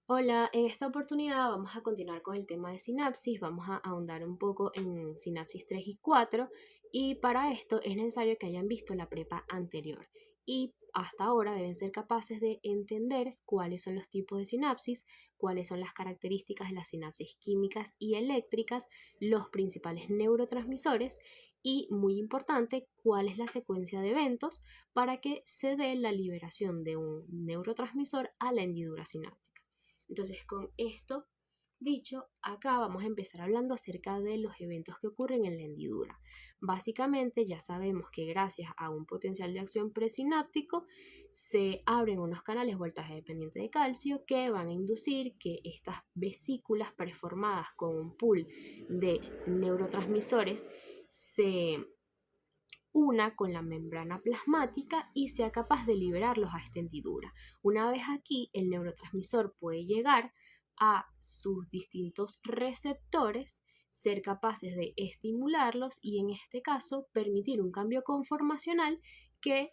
Hola, en esta oportunidad vamos a continuar con el tema de sinapsis, vamos a ahondar un poco en sinapsis 3 y 4 y para esto es necesario que hayan visto la prepa anterior y hasta ahora deben ser capaces de entender cuáles son los tipos de sinapsis, cuáles son las características de las sinapsis químicas y eléctricas, los principales neurotransmisores y, muy importante, cuál es la secuencia de eventos para que se dé la liberación de un neurotransmisor a la hendidura sináptica. Entonces, con esto dicho, acá vamos a empezar hablando acerca de los eventos que ocurren en la hendidura. Básicamente, ya sabemos que gracias a un potencial de acción presináptico se abren unos canales voltaje dependiente de calcio que van a inducir que estas vesículas preformadas con un pool de neurotransmisores se una con la membrana plasmática y sea capaz de liberarlos a esta hendidura. Una vez aquí, el neurotransmisor puede llegar a sus distintos receptores, ser capaces de estimularlos y en este caso permitir un cambio conformacional que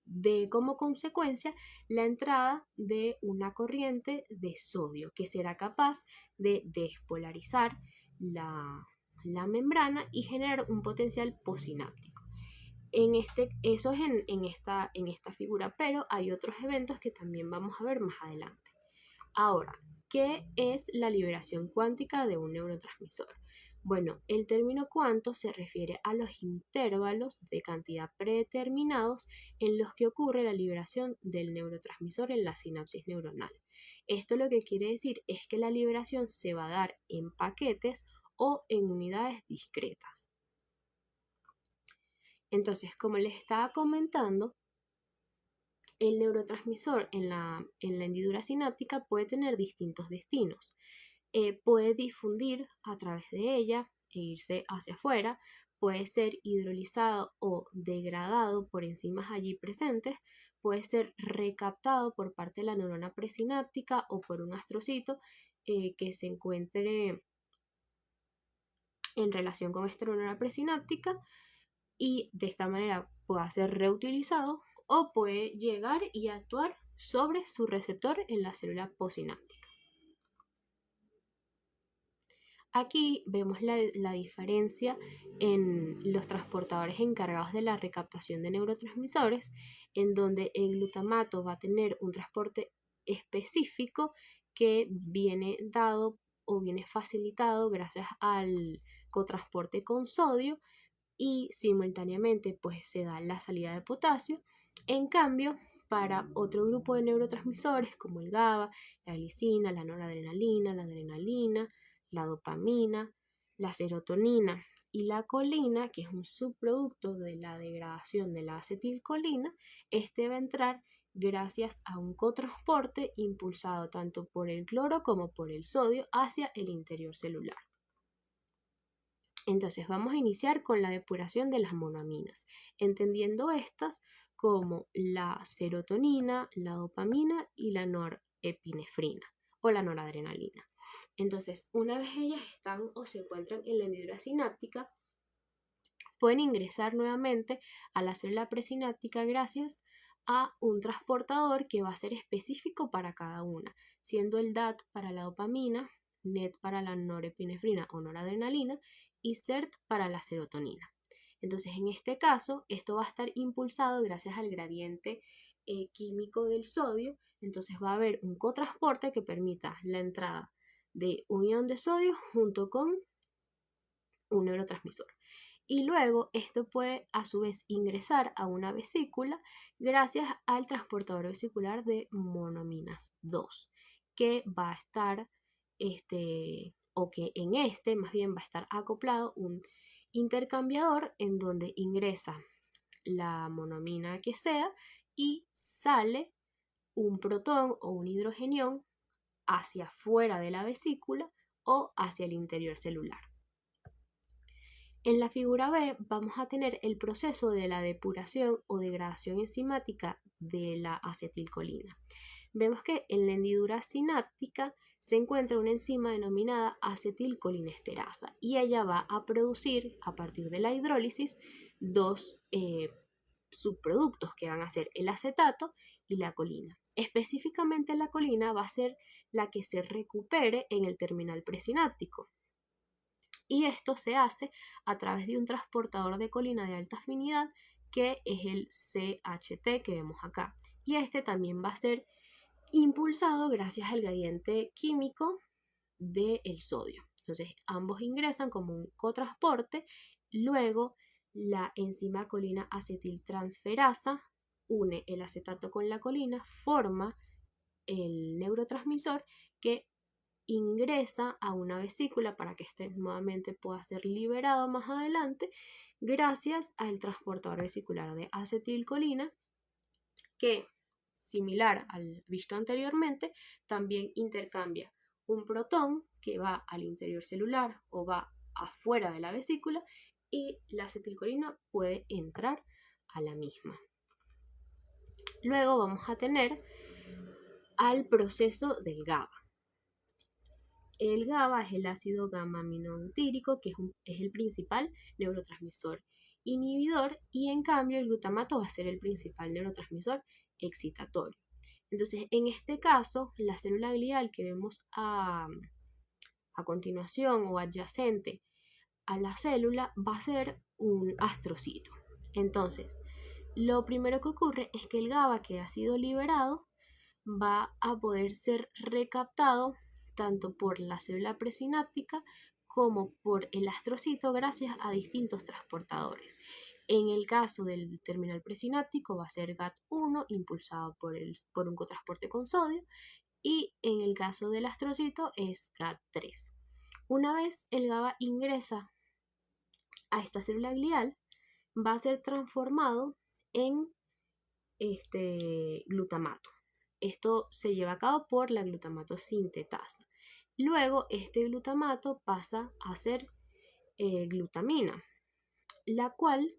de como consecuencia la entrada de una corriente de sodio que será capaz de despolarizar la membrana y generar un potencial posináptico. Eso es en esta figura, pero hay otros eventos que también vamos a ver más adelante. Ahora, ¿qué es la liberación cuántica de un neurotransmisor? Bueno, el término cuanto se refiere a los intervalos de cantidad predeterminados en los que ocurre la liberación del neurotransmisor en la sinapsis neuronal. Esto lo que quiere decir es que la liberación se va a dar en paquetes o en unidades discretas. Entonces, como les estaba comentando, el neurotransmisor en la hendidura sináptica puede tener distintos destinos. Puede difundir a través de ella e irse hacia afuera, puede ser hidrolizado o degradado por enzimas allí presentes, puede ser recaptado por parte de la neurona presináptica o por un astrocito que se encuentre en relación con esta neurona presináptica y de esta manera pueda ser reutilizado o puede llegar y actuar sobre su receptor en la célula posináptica. Aquí vemos la diferencia en los transportadores encargados de la recaptación de neurotransmisores, en donde el glutamato va a tener un transporte específico que viene dado o viene facilitado gracias al cotransporte con sodio y simultáneamente pues se da la salida de potasio. En cambio, para otro grupo de neurotransmisores como el GABA, la glicina, la noradrenalina, la adrenalina, la dopamina, la serotonina y la colina, que es un subproducto de la degradación de la acetilcolina, este va a entrar gracias a un cotransporte impulsado tanto por el cloro como por el sodio hacia el interior celular. Entonces vamos a iniciar con la depuración de las monoaminas, entendiendo estas como la serotonina, la dopamina y la norepinefrina o la noradrenalina. Entonces, una vez ellas están o se encuentran en la hendidura sináptica, pueden ingresar nuevamente a la célula presináptica gracias a un transportador que va a ser específico para cada una, siendo el DAT para la dopamina, NET para la norepinefrina o noradrenalina y CERT para la serotonina. Entonces, en este caso, esto va a estar impulsado gracias al gradiente químico del sodio. Entonces, va a haber un cotransporte que permita la entrada de un ion de sodio junto con un neurotransmisor. Y luego esto puede a su vez ingresar a una vesícula gracias al transportador vesicular de monoaminas 2, que va a estar, o que en este más bien va a estar acoplado un intercambiador en donde ingresa la monoamina que sea y sale un protón o un hidrogenión hacia afuera de la vesícula o hacia el interior celular. En la figura B vamos a tener el proceso de la depuración o degradación enzimática de la acetilcolina. Vemos que en la hendidura sináptica se encuentra una enzima denominada acetilcolinesterasa y ella va a producir a partir de la hidrólisis dos subproductos que van a ser el acetato y la colina. Específicamente la colina va a ser la que se recupere en el terminal presináptico. Y esto se hace a través de un transportador de colina de alta afinidad que es el CHT que vemos acá. Y este también va a ser impulsado gracias al gradiente químico del sodio. Entonces ambos ingresan como un cotransporte, luego la enzima colina acetiltransferasa une el acetato con la colina, forma el neurotransmisor que ingresa a una vesícula para que este nuevamente pueda ser liberado más adelante gracias al transportador vesicular de acetilcolina que, similar al visto anteriormente, también intercambia un protón que va al interior celular o va afuera de la vesícula y la acetilcolina puede entrar a la misma. Luego vamos a tener al proceso del GABA. El GABA es el ácido gamma-aminobutírico, que es el principal neurotransmisor inhibidor, y en cambio el glutamato va a ser el principal neurotransmisor excitatorio. Entonces, en este caso, la célula glial que vemos a continuación o adyacente a la célula va a ser un astrocito. Entonces, lo primero que ocurre es que el GABA que ha sido liberado va a poder ser recaptado tanto por la célula presináptica como por el astrocito gracias a distintos transportadores. En el caso del terminal presináptico va a ser GAT1 impulsado por un cotransporte con sodio y en el caso del astrocito es GAT3. Una vez el GABA ingresa a esta célula glial, va a ser transformado en glutamato. Esto se lleva a cabo por la glutamato sintetasa. Luego, este glutamato pasa a ser glutamina, la cual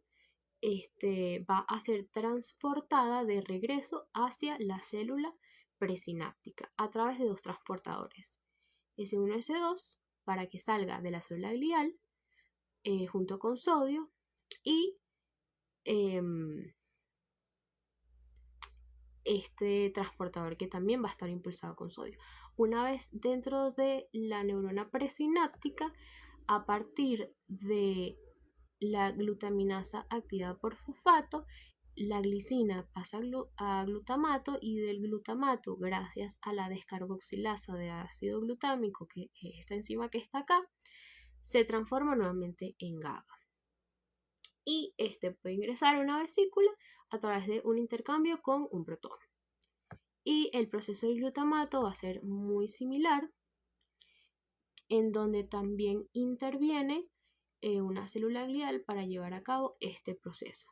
va a ser transportada de regreso hacia la célula presináptica a través de dos transportadores, S1 y S2, para que salga de la célula glial junto con sodio y este transportador que también va a estar impulsado con sodio. Una vez dentro de la neurona presináptica, a partir de la glutaminasa activada por fosfato, la glicina pasa a glutamato y del glutamato, gracias a la descarboxilasa de ácido glutámico, que es esta enzima que está acá, se transforma nuevamente en GABA. Y este puede ingresar a una vesícula a través de un intercambio con un protón. Y el proceso del glutamato va a ser muy similar, en donde también interviene una célula glial para llevar a cabo este proceso.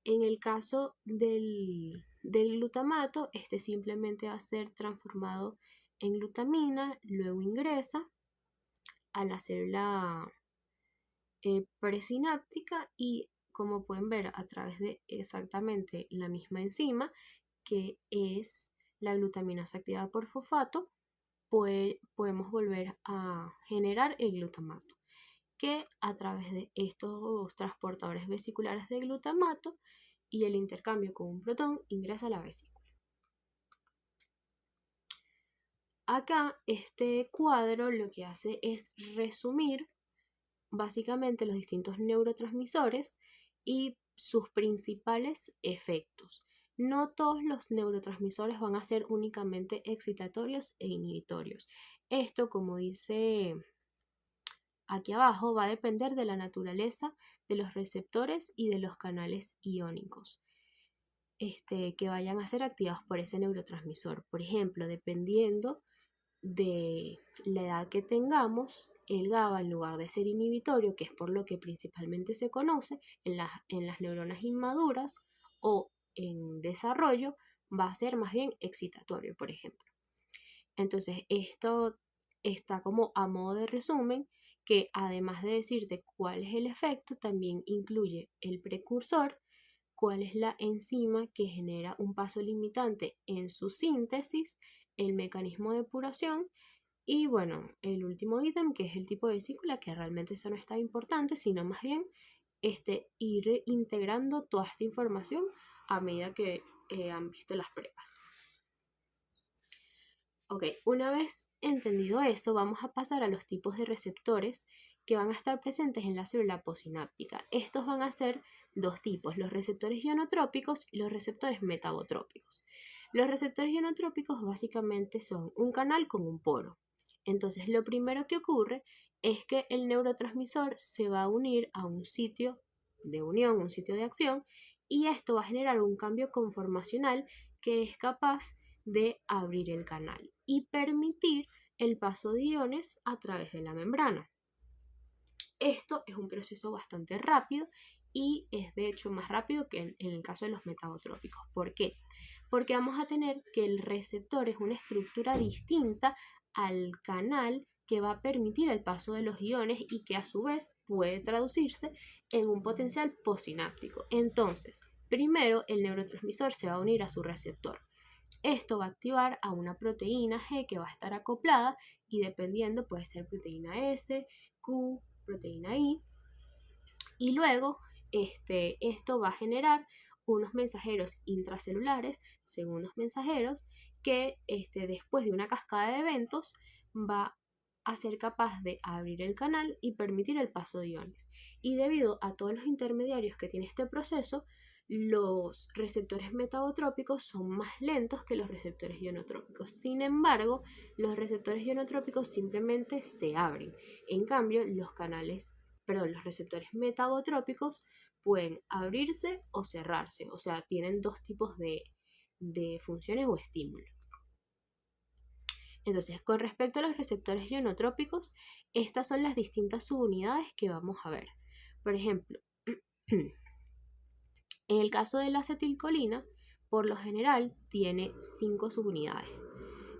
En el caso del glutamato, este simplemente va a ser transformado en glutamina, luego ingresa a la célula presináptica y, como pueden ver a través de exactamente la misma enzima, que es la glutaminasa activada por fosfato, podemos volver a generar el glutamato, que a través de estos transportadores vesiculares de glutamato y el intercambio con un protón ingresa a la vesícula. Acá este cuadro lo que hace es resumir básicamente los distintos neurotransmisores y sus principales efectos. No todos los neurotransmisores van a ser únicamente excitatorios e inhibitorios. Esto, como dice aquí abajo, va a depender de la naturaleza de los receptores y de los canales iónicos que vayan a ser activados por ese neurotransmisor. Por ejemplo, dependiendo de la edad que tengamos, el GABA, en lugar de ser inhibitorio, que es por lo que principalmente se conoce en las neuronas inmaduras o en desarrollo, va a ser más bien excitatorio, por ejemplo. Entonces, esto está como a modo de resumen, que además de decirte cuál es el efecto, también incluye el precursor, cuál es la enzima que genera un paso limitante en su síntesis, el mecanismo de depuración y bueno, el último ítem que es el tipo de vesícula, que realmente eso no está importante, sino más bien ir integrando toda esta información a medida que han visto las pruebas. Ok, una vez entendido eso, vamos a pasar a los tipos de receptores que van a estar presentes en la célula posináptica. Estos van a ser dos tipos, los receptores ionotrópicos y los receptores metabotrópicos. Los receptores ionotrópicos básicamente son un canal con un poro. Entonces, lo primero que ocurre es que el neurotransmisor se va a unir a un sitio de unión, un sitio de acción, y esto va a generar un cambio conformacional que es capaz de abrir el canal y permitir el paso de iones a través de la membrana. Esto es un proceso bastante rápido y es de hecho más rápido que en el caso de los metabotrópicos. ¿Por qué? Porque vamos a tener que el receptor es una estructura distinta al canal que va a permitir el paso de los iones y que a su vez puede traducirse en un potencial posináptico. Entonces, primero el neurotransmisor se va a unir a su receptor. Esto va a activar a una proteína G que va a estar acoplada y dependiendo puede ser proteína S, Q, proteína I. Y luego esto va a generar unos mensajeros intracelulares, segundos mensajeros, que después de una cascada de eventos va a ser capaz de abrir el canal y permitir el paso de iones. Y debido a todos los intermediarios que tiene este proceso, los receptores metabotrópicos son más lentos que los receptores ionotrópicos. Sin embargo, los receptores ionotrópicos simplemente se abren. En cambio, los receptores metabotrópicos pueden abrirse o cerrarse, o sea, tienen dos tipos de funciones o estímulos. Entonces, con respecto a los receptores ionotrópicos, estas son las distintas subunidades que vamos a ver. Por ejemplo, en el caso de la acetilcolina, por lo general tiene 5 subunidades: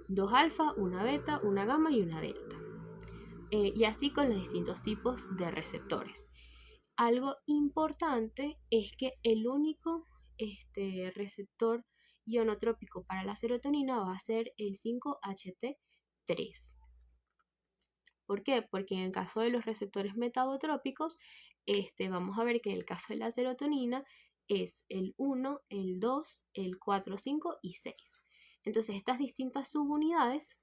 2 alfa, una beta, una gamma y una delta. Y así con los distintos tipos de receptores. Algo importante es que el único receptor ionotrópico para la serotonina va a ser el 5-HT3. ¿Por qué? Porque en el caso de los receptores metabotrópicos, vamos a ver que en el caso de la serotonina es el 1, el 2, el 4, 5 y 6. Entonces, estas distintas subunidades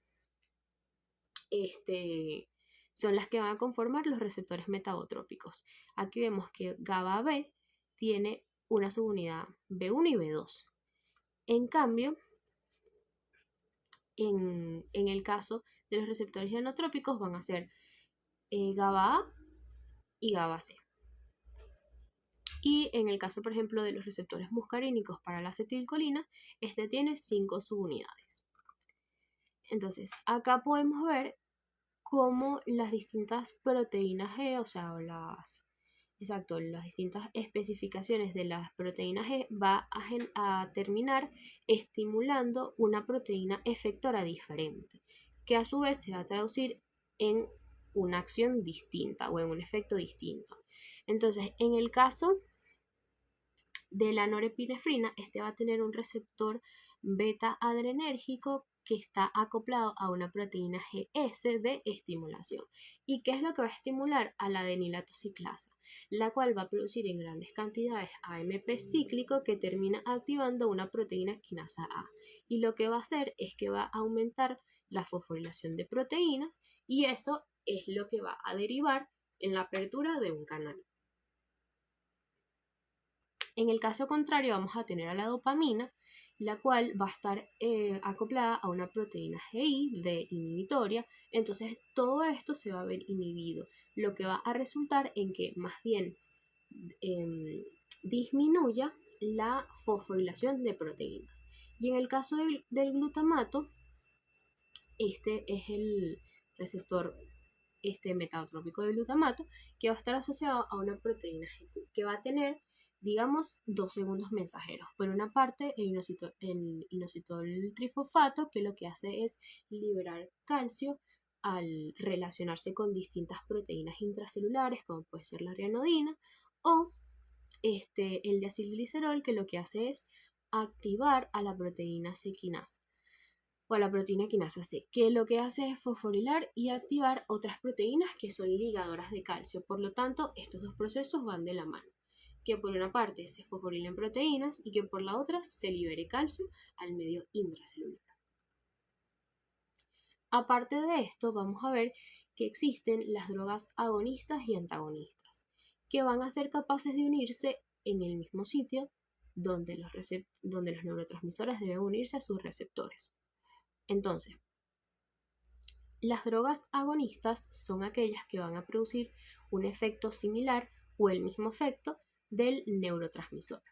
son las que van a conformar los receptores metabotrópicos. Aquí vemos que GABA B tiene una subunidad B1 y B2. En cambio, en el caso de los receptores ionotrópicos van a ser GABA A y GABA C. Y en el caso, por ejemplo, de los receptores muscarínicos para la acetilcolina, tiene 5 subunidades. Entonces, acá podemos ver cómo las distintas proteínas G, o sea, las distintas especificaciones de las proteínas G va a terminar estimulando una proteína efectora diferente, que a su vez se va a traducir en una acción distinta o en un efecto distinto. Entonces, en el caso de la norepinefrina, va a tener un receptor beta adrenérgico que está acoplado a una proteína GS de estimulación. ¿Y qué es lo que va a estimular? A la adenilato ciclasa, la cual va a producir en grandes cantidades AMP cíclico que termina activando una proteína quinasa A. Y lo que va a hacer es que va a aumentar la fosforilación de proteínas y eso es lo que va a derivar en la apertura de un canal. En el caso contrario vamos a tener a la dopamina, la cual va a estar acoplada a una proteína GI de inhibitoria. Entonces todo esto se va a ver inhibido, lo que va a resultar en que más bien disminuya la fosforilación de proteínas. Y en el caso del glutamato, este es el receptor metabotrópico de glutamato, que va a estar asociado a una proteína GQ, que va a tener, digamos, 2 segundos mensajeros. Por una parte, el inositol trifosfato, que lo que hace es liberar calcio al relacionarse con distintas proteínas intracelulares, como puede ser la rianodina, o el diacilglicerol, que lo que hace es activar a la proteína C quinasa o a la proteína quinasa C, que lo que hace es fosforilar y activar otras proteínas que son ligadoras de calcio. Por lo tanto, estos dos procesos van de la mano, que por una parte se fosforilen proteínas y que por la otra se libere calcio al medio intracelular. Aparte de esto, vamos a ver que existen las drogas agonistas y antagonistas, que van a ser capaces de unirse en el mismo sitio donde los neurotransmisores deben unirse a sus receptores. Entonces, las drogas agonistas son aquellas que van a producir un efecto similar o el mismo efecto del neurotransmisor.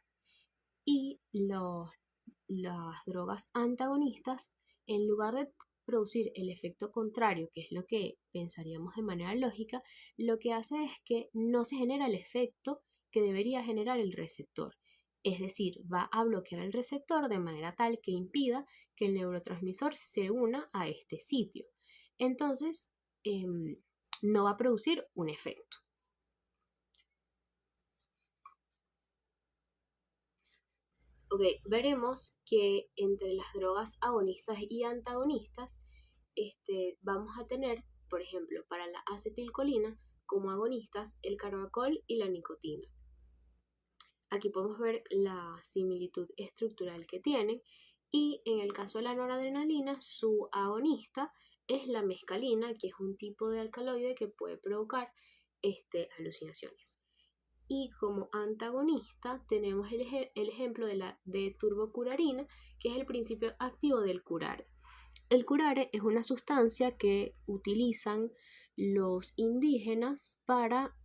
Y las drogas antagonistas, en lugar de producir el efecto contrario, que es lo que pensaríamos de manera lógica, lo que hace es que no se genera el efecto que debería generar el receptor. Es decir, va a bloquear el receptor de manera tal que impida que el neurotransmisor se una a este sitio. Entonces, no va a producir un efecto. Ok, veremos que entre las drogas agonistas y antagonistas, vamos a tener, por ejemplo, para la acetilcolina, como agonistas el carbacol y la nicotina. Aquí podemos ver la similitud estructural que tienen y en el caso de la noradrenalina, su agonista es la mescalina, que es un tipo de alcaloide que puede provocar alucinaciones. Y como antagonista tenemos el ejemplo de turbocurarina, que es el principio activo del curare. El curare es una sustancia que utilizan los indígenas para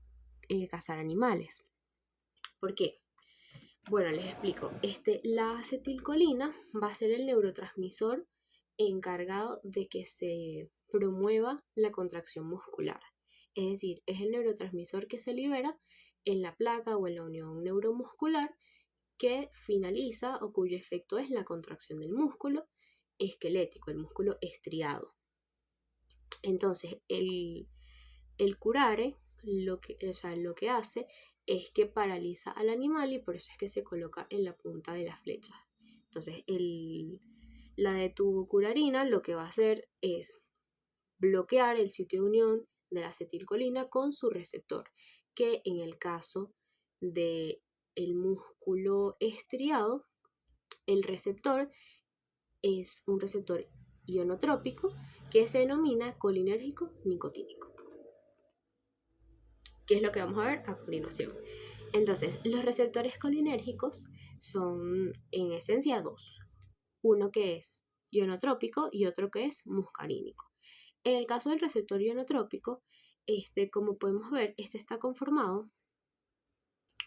cazar animales. ¿Por qué? Bueno, les explico. La acetilcolina va a ser el neurotransmisor encargado de que se promueva la contracción muscular. Es decir, es el neurotransmisor que se libera en la placa o en la unión neuromuscular que finaliza o cuyo efecto es la contracción del músculo esquelético, el músculo estriado. Entonces, el curare lo que hace es que paraliza al animal y por eso es que se coloca en la punta de las flechas. Entonces, la de tubucurarina lo que va a hacer es bloquear el sitio de unión de la acetilcolina con su receptor, que en el caso de el músculo estriado, el receptor es un receptor ionotrópico que se denomina colinérgico nicotínico, que es lo que vamos a ver a continuación. Entonces, los receptores colinérgicos son en esencia dos, uno que es ionotrópico y otro que es muscarínico. En el caso del receptor ionotrópico, como podemos ver, este está conformado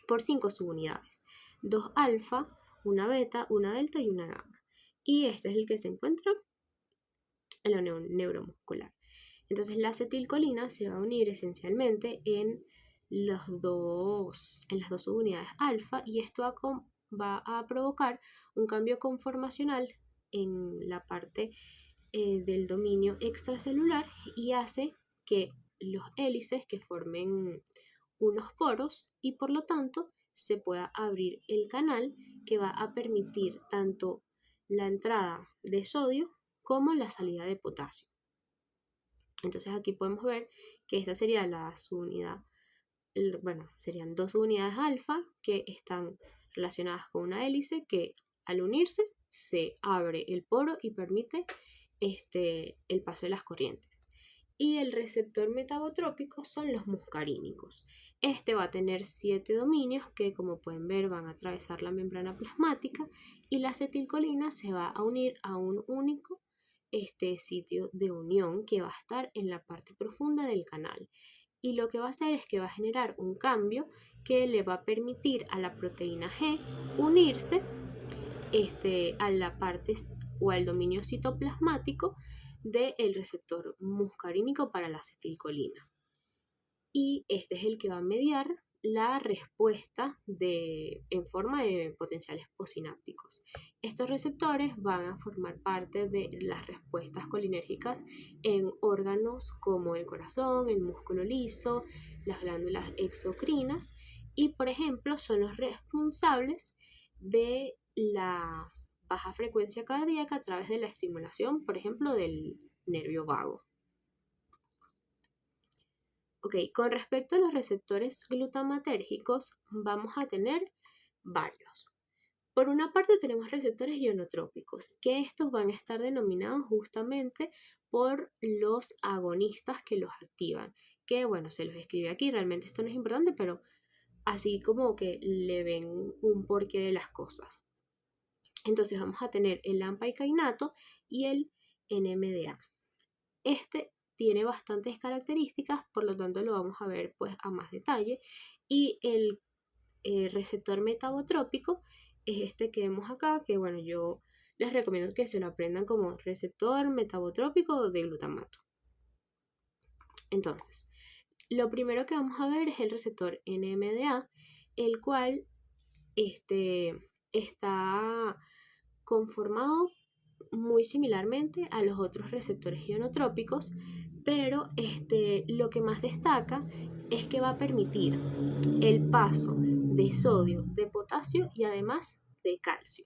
por 5 subunidades, 2 alfa, una beta, una delta y una gamma. Y este es el que se encuentra en la unión neuromuscular. Entonces la acetilcolina se va a unir esencialmente en las dos subunidades alfa y esto va a provocar un cambio conformacional en la parte del dominio extracelular y hace que los hélices que formen unos poros y por lo tanto se pueda abrir el canal que va a permitir tanto la entrada de sodio como la salida de potasio. Entonces aquí podemos ver que esta sería la subunidad, bueno, serían dos subunidades alfa que están relacionadas con una hélice que al unirse se abre el poro y permite el paso de las corrientes. Y el receptor metabotrópico son los muscarínicos. Este va a tener 7 dominios que, como pueden ver, van a atravesar la membrana plasmática y la acetilcolina se va a unir a un único sitio de unión que va a estar en la parte profunda del canal. Y lo que va a hacer es que va a generar un cambio que le va a permitir a la proteína G unirse a la parte o al dominio citoplasmático del receptor muscarínico para la acetilcolina. Y este es el que va a mediar la respuesta en forma de potenciales postsinápticos. Estos receptores van a formar parte de las respuestas colinérgicas en órganos como el corazón, el músculo liso, las glándulas exocrinas y, por ejemplo, son los responsables de la baja frecuencia cardíaca a través de la estimulación, por ejemplo, del nervio vago. Ok, con respecto a los receptores glutamatérgicos, vamos a tener varios. Por una parte tenemos receptores ionotrópicos, que estos van a estar denominados justamente por los agonistas que los activan, que bueno, se los escribe aquí, realmente esto no es importante, pero así como que le ven un porqué de las cosas. Entonces vamos a tener el AMPA y el NMDA. Este tiene bastantes características, por lo tanto lo vamos a ver pues a más detalle. Y el receptor metabotrópico es este que vemos acá, que bueno, yo les recomiendo que se lo aprendan como receptor metabotrópico de glutamato. Entonces, lo primero que vamos a ver es el receptor NMDA, el cual está conformado muy similarmente a los otros receptores ionotrópicos, pero lo que más destaca es que va a permitir el paso de sodio, de potasio y además de calcio.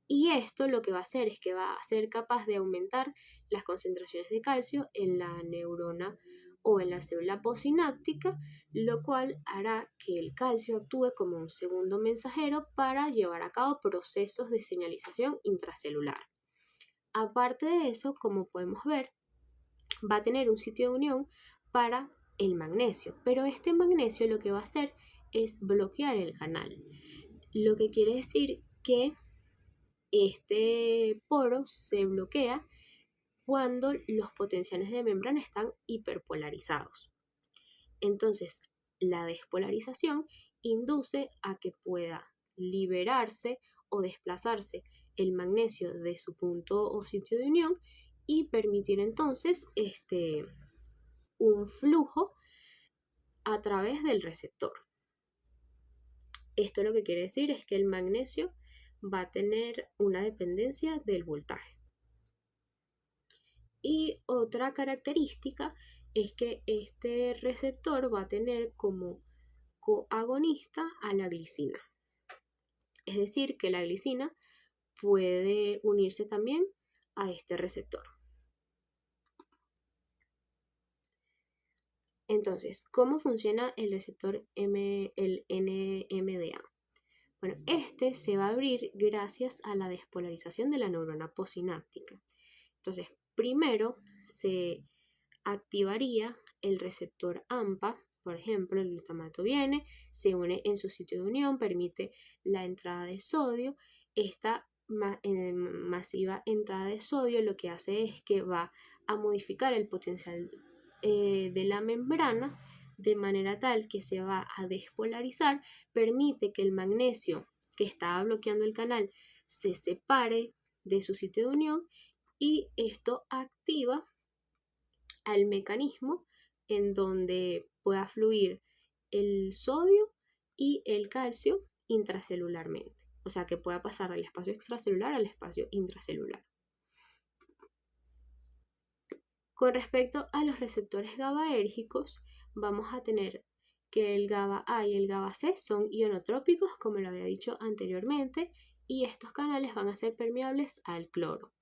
Y esto lo que va a hacer es que va a ser capaz de aumentar las concentraciones de calcio en la neurona o en la célula postsináptica, lo cual hará que el calcio actúe como un segundo mensajero para llevar a cabo procesos de señalización intracelular. Aparte de eso, como podemos ver, va a tener un sitio de unión para el magnesio, pero este magnesio lo que va a hacer es bloquear el canal, lo que quiere decir que este poro se bloquea cuando los potenciales de membrana están hiperpolarizados. Entonces, la despolarización induce a que pueda liberarse o desplazarse el magnesio de su punto o sitio de unión y permitir entonces un flujo a través del receptor. Esto lo que quiere decir es que el magnesio va a tener una dependencia del voltaje. Y otra característica es que este receptor va a tener como coagonista a la glicina. Es decir, que la glicina puede unirse también a este receptor. Entonces, ¿cómo funciona el receptor el NMDA? Bueno, este se va a abrir gracias a la despolarización de la neurona postsináptica. Entonces, primero se activaría el receptor AMPA, por ejemplo, el glutamato viene, se une en su sitio de unión, permite la entrada de sodio. Esta masiva entrada de sodio lo que hace es que va a modificar el potencial de la membrana de manera tal que se va a despolarizar, permite que el magnesio que estaba bloqueando el canal se separe de su sitio de unión y esto activa al mecanismo en donde pueda fluir el sodio y el calcio intracelularmente, o sea que pueda pasar del espacio extracelular al espacio intracelular. Con respecto a los receptores GABAérgicos, vamos a tener que el GABA A y el GABA C son ionotrópicos, como lo había dicho anteriormente, y estos canales van a ser permeables al cloro.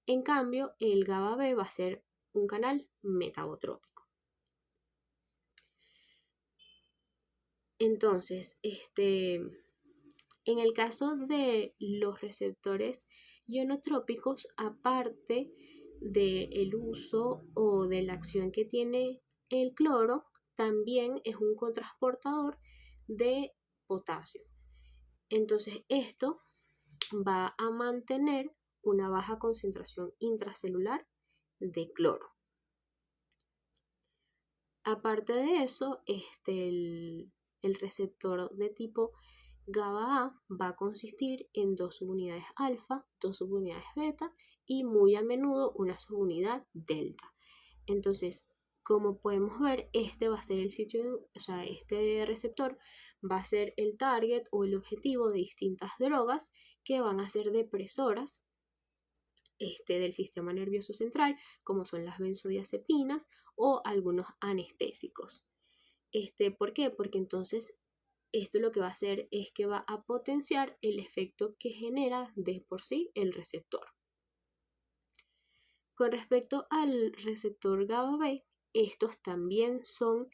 En cambio, el GABA B va a ser un canal metabotrópico. Entonces, en el caso de los receptores ionotrópicos, aparte del uso o de la acción que tiene el cloro, también es un cotransportador de potasio. Entonces, esto va a mantener una baja concentración intracelular de cloro. Aparte de eso, el receptor de tipo GABA A va a consistir en dos subunidades alfa, dos subunidades beta y muy a menudo una subunidad delta. Entonces, como podemos ver, este va a ser el sitio, o sea, este receptor va a ser el target o el objetivo de distintas drogas que van a ser depresoras del sistema nervioso central, como son las benzodiazepinas o algunos anestésicos. ¿Por qué? Porque entonces esto lo que va a hacer es que va a potenciar el efecto que genera de por sí el receptor. Con respecto al receptor GABA B, estos también son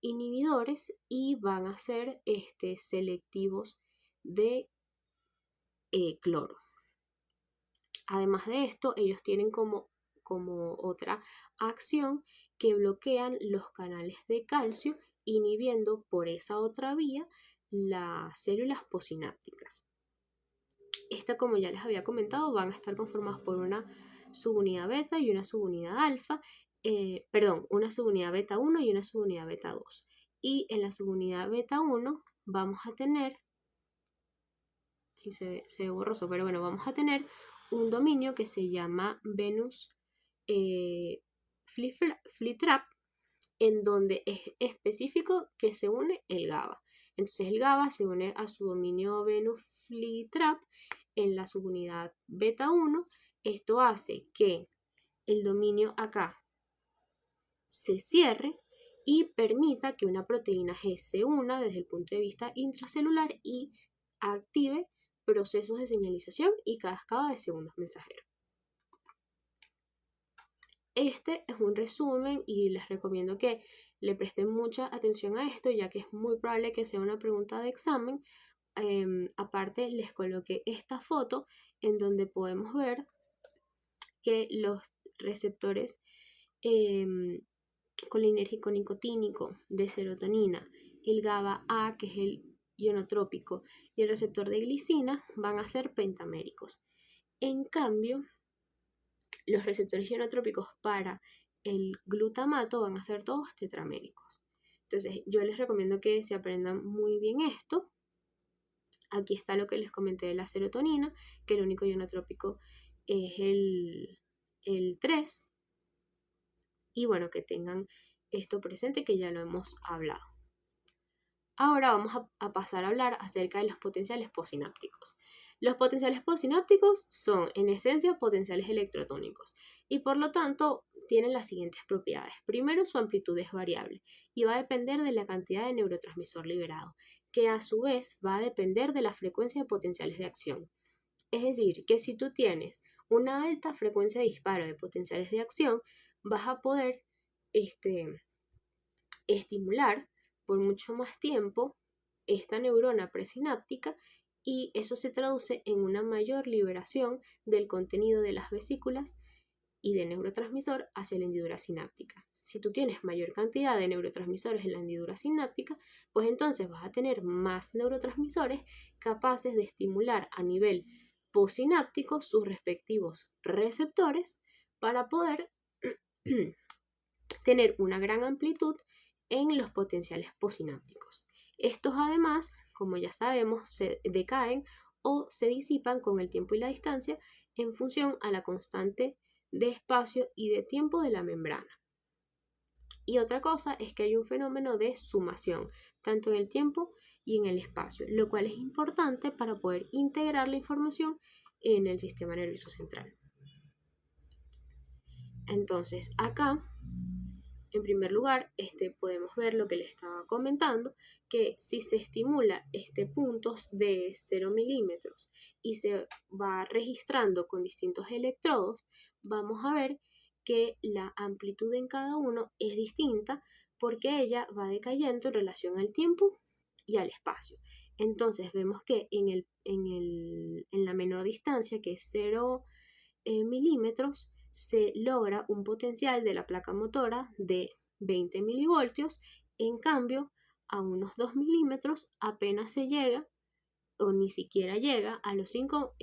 inhibidores y van a ser selectivos de cloro. Además de esto, ellos tienen como otra acción que bloquean los canales de calcio, inhibiendo por esa otra vía las células posinápticas. Esta, como ya les había comentado, van a estar conformadas por una subunidad beta y una subunidad alfa, una subunidad beta 1 y una subunidad beta 2. Y en la subunidad beta 1 vamos a tener, y se ve borroso, pero bueno, vamos a tener un dominio que se llama Venus Flytrap, en donde es específico que se une el GABA. Entonces el GABA se une a su dominio Venus Flytrap en la subunidad beta 1. Esto hace que el dominio acá se cierre y permita que una proteína G se una desde el punto de vista intracelular y active procesos de señalización y cascada de segundos mensajeros. Este es un resumen y les recomiendo que le presten mucha atención a esto, ya que es muy probable que sea una pregunta de examen. Aparte, les coloqué esta foto en donde podemos ver que los receptores colinérgico nicotínico de serotonina, el GABA A, que es el ionotrópico, y el receptor de glicina van a ser pentaméricos. En cambio, los receptores ionotrópicos para el glutamato van a ser todos tetraméricos. Entonces, yo les recomiendo que se aprendan muy bien esto. Aquí está lo que les comenté de la serotonina, que el único ionotrópico es el 3. Y bueno, que tengan esto presente, que ya lo hemos hablado. Ahora vamos a pasar a hablar acerca de los potenciales postsinápticos. Los potenciales postsinápticos son, en esencia, potenciales electrotónicos y por lo tanto tienen las siguientes propiedades. Primero, su amplitud es variable y va a depender de la cantidad de neurotransmisor liberado, que a su vez va a depender de la frecuencia de potenciales de acción. Es decir, que si tú tienes una alta frecuencia de disparo de potenciales de acción, vas a poder estimular por mucho más tiempo esta neurona presináptica y eso se traduce en una mayor liberación del contenido de las vesículas y de neurotransmisor hacia la hendidura sináptica. Si tú tienes mayor cantidad de neurotransmisores en la hendidura sináptica, pues entonces vas a tener más neurotransmisores capaces de estimular a nivel postsináptico sus respectivos receptores para poder tener una gran amplitud en los potenciales postsinápticos. Estos además, como ya sabemos, se decaen o se disipan con el tiempo y la distancia en función a la constante de espacio y de tiempo de la membrana. Y otra cosa es que hay un fenómeno de sumación, tanto en el tiempo y en el espacio, lo cual es importante para poder integrar la información en el sistema nervioso central. Entonces, acá, en primer lugar, podemos ver lo que les estaba comentando, que si se estimula puntos de 0 milímetros y se va registrando con distintos electrodos, vamos a ver que la amplitud en cada uno es distinta porque ella va decayendo en relación al tiempo y al espacio. Entonces vemos que en la menor distancia, que es 0 milímetros, se logra un potencial de la placa motora de 20 milivoltios. En cambio, a unos 2 milímetros apenas se llega o ni siquiera llega a los 5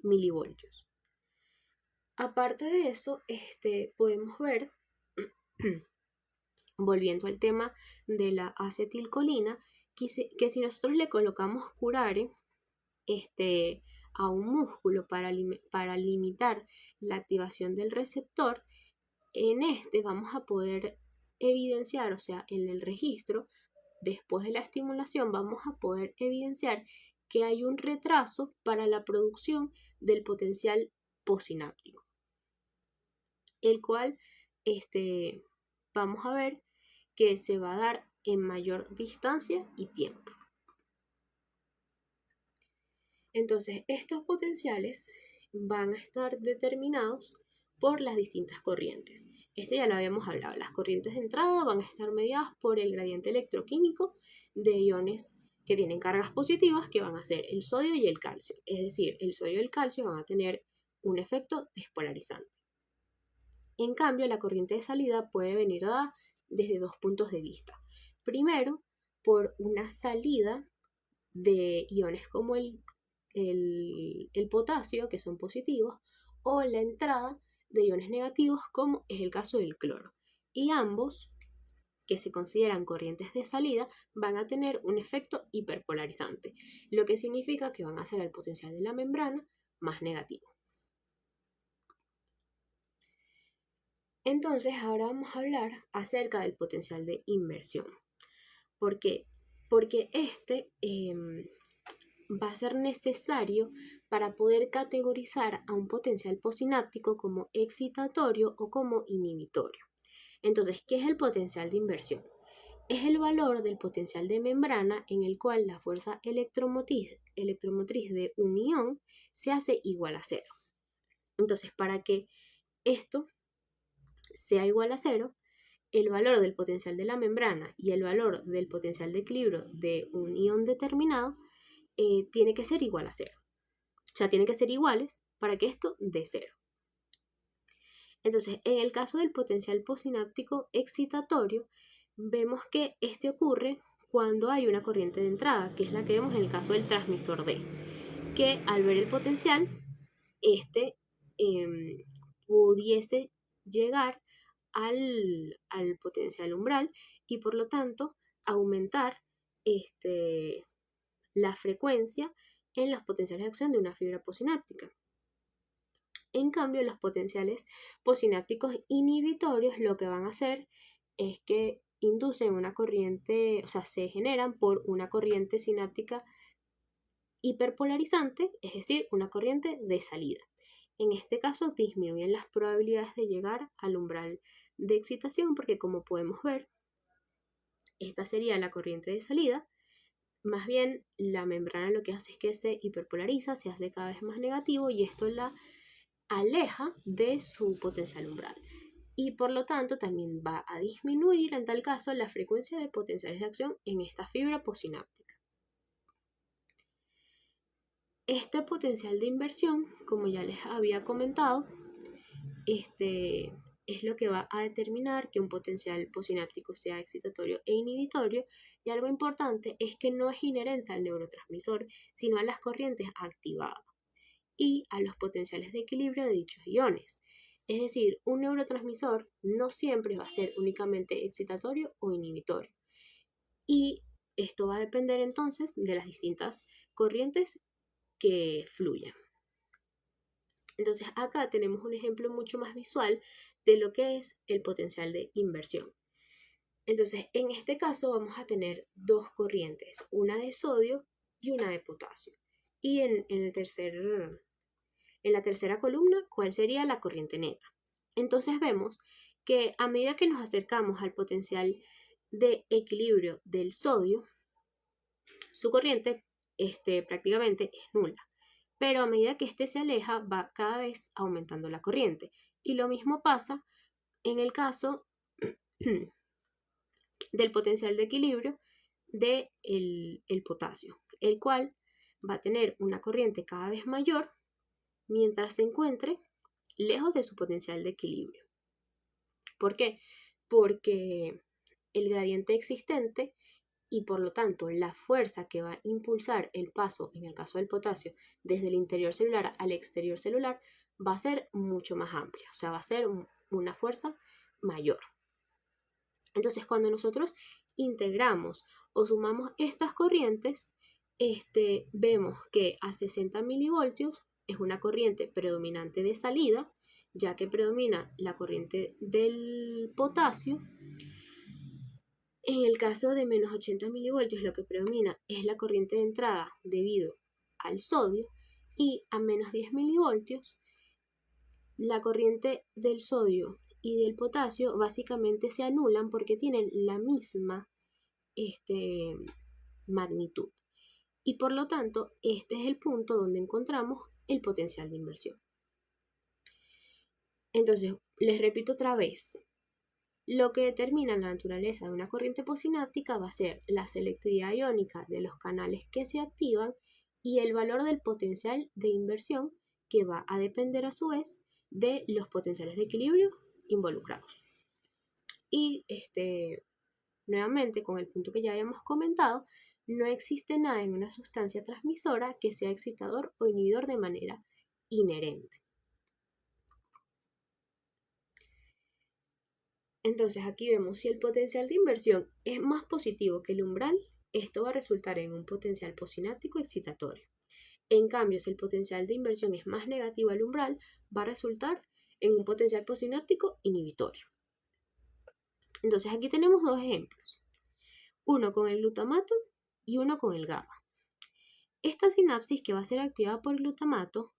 milivoltios. Aparte de eso, podemos ver, volviendo al tema de la acetilcolina, que si nosotros le colocamos curare a un músculo para limitar la activación del receptor, en vamos a poder evidenciar, o sea, en el registro, después de la estimulación, vamos a poder evidenciar que hay un retraso para la producción del potencial postsináptico, el cual vamos a ver que se va a dar en mayor distancia y tiempo. Entonces, estos potenciales van a estar determinados por las distintas corrientes. Esto ya lo habíamos hablado. Las corrientes de entrada van a estar mediadas por el gradiente electroquímico de iones que tienen cargas positivas, que van a ser el sodio y el calcio. Es decir, el sodio y el calcio van a tener un efecto despolarizante. En cambio, la corriente de salida puede venir dada desde dos puntos de vista. Primero, por una salida de iones como el potasio, que son positivos, o la entrada de iones negativos, como es el caso del cloro. Y ambos, que se consideran corrientes de salida, van a tener un efecto hiperpolarizante, lo que significa que van a hacer el potencial de la membrana más negativo. Entonces, ahora vamos a hablar acerca del potencial de inversión. ¿Por qué? Porque va a ser necesario para poder categorizar a un potencial posináptico como excitatorio o como inhibitorio. Entonces, ¿qué es el potencial de inversión? Es el valor del potencial de membrana en el cual la fuerza electromotriz de un ion se hace igual a cero. Entonces, para que esto sea igual a cero, el valor del potencial de la membrana y el valor del potencial de equilibrio de un ion determinado tiene que ser igual a cero. O sea, tienen que ser iguales para que esto dé cero. Entonces, en el caso del potencial posináptico excitatorio, vemos que este ocurre cuando hay una corriente de entrada, que es la que vemos en el caso del transmisor D, que al ver el potencial, pudiese llegar al potencial umbral y por lo tanto aumentar la frecuencia en los potenciales de acción de una fibra posináptica. En cambio, los potenciales posinápticos inhibitorios lo que van a hacer es que inducen una corriente, o sea, se generan por una corriente sináptica hiperpolarizante, es decir, una corriente de salida. En este caso, disminuyen las probabilidades de llegar al umbral de excitación porque, como podemos ver, esta sería la corriente de salida. Más bien, la membrana lo que hace es que se hiperpolariza, se hace cada vez más negativo y esto la aleja de su potencial umbral. Y por lo tanto también va a disminuir en tal caso la frecuencia de potenciales de acción en esta fibra posináptica. Este potencial de inversión, como ya les había comentado, es lo que va a determinar que un potencial posináptico sea excitatorio e inhibitorio, y algo importante es que no es inherente al neurotransmisor, sino a las corrientes activadas y a los potenciales de equilibrio de dichos iones. Es decir, un neurotransmisor no siempre va a ser únicamente excitatorio o inhibitorio. Y esto va a depender entonces de las distintas corrientes que fluyan. Entonces acá tenemos un ejemplo mucho más visual de lo que es el potencial de inversión. Entonces en este caso vamos a tener dos corrientes, una de sodio y una de potasio. Y en la tercera columna, ¿cuál sería la corriente neta? Entonces vemos que a medida que nos acercamos al potencial de equilibrio del sodio, su corriente prácticamente es nula. Pero a medida que se aleja, va cada vez aumentando la corriente. Y lo mismo pasa en el caso del potencial de equilibrio del el potasio, el cual va a tener una corriente cada vez mayor mientras se encuentre lejos de su potencial de equilibrio. ¿Por qué? Porque el gradiente existente y por lo tanto la fuerza que va a impulsar el paso, en el caso del potasio, desde el interior celular al exterior celular, va a ser mucho más amplia, o sea, va a ser una fuerza mayor. Entonces, cuando nosotros integramos o sumamos estas corrientes, vemos que a 60 milivoltios es una corriente predominante de salida, ya que predomina la corriente del potasio. En el caso de menos 80 milivoltios, lo que predomina es la corriente de entrada debido al sodio, y a menos 10 milivoltios, la corriente del sodio y del potasio básicamente se anulan porque tienen la misma magnitud. Y por lo tanto, este es el punto donde encontramos el potencial de inversión. Entonces, les repito otra vez, Lo que determina la naturaleza de una corriente posináptica va a ser la selectividad iónica de los canales que se activan y el valor del potencial de inversión, que va a depender a su vez de los potenciales de equilibrio involucrados. Y nuevamente, con el punto que ya habíamos comentado, no existe nada en una sustancia transmisora que sea excitador o inhibidor de manera inherente. Entonces aquí vemos si el potencial de inversión es más positivo que el umbral, esto va a resultar en un potencial posináptico excitatorio. En cambio, si el potencial de inversión es más negativo al umbral, va a resultar en un potencial posináptico inhibitorio. Entonces aquí tenemos dos ejemplos, uno con el glutamato y uno con el GABA. Esta sinapsis que va a ser activada por el glutamato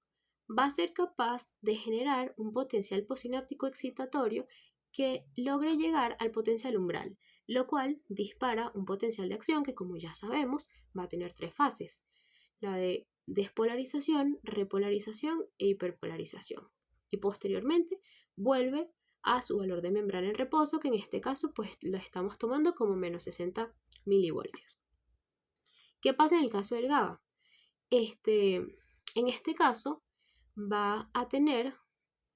va a ser capaz de generar un potencial posináptico excitatorio que logre llegar al potencial umbral, lo cual dispara un potencial de acción que, como ya sabemos, va a tener tres fases, la de despolarización, repolarización e hiperpolarización. Y posteriormente vuelve a su valor de membrana en reposo, que en este caso pues lo estamos tomando como menos 60 milivoltios. ¿Qué pasa en el caso del GABA? En este caso va a tener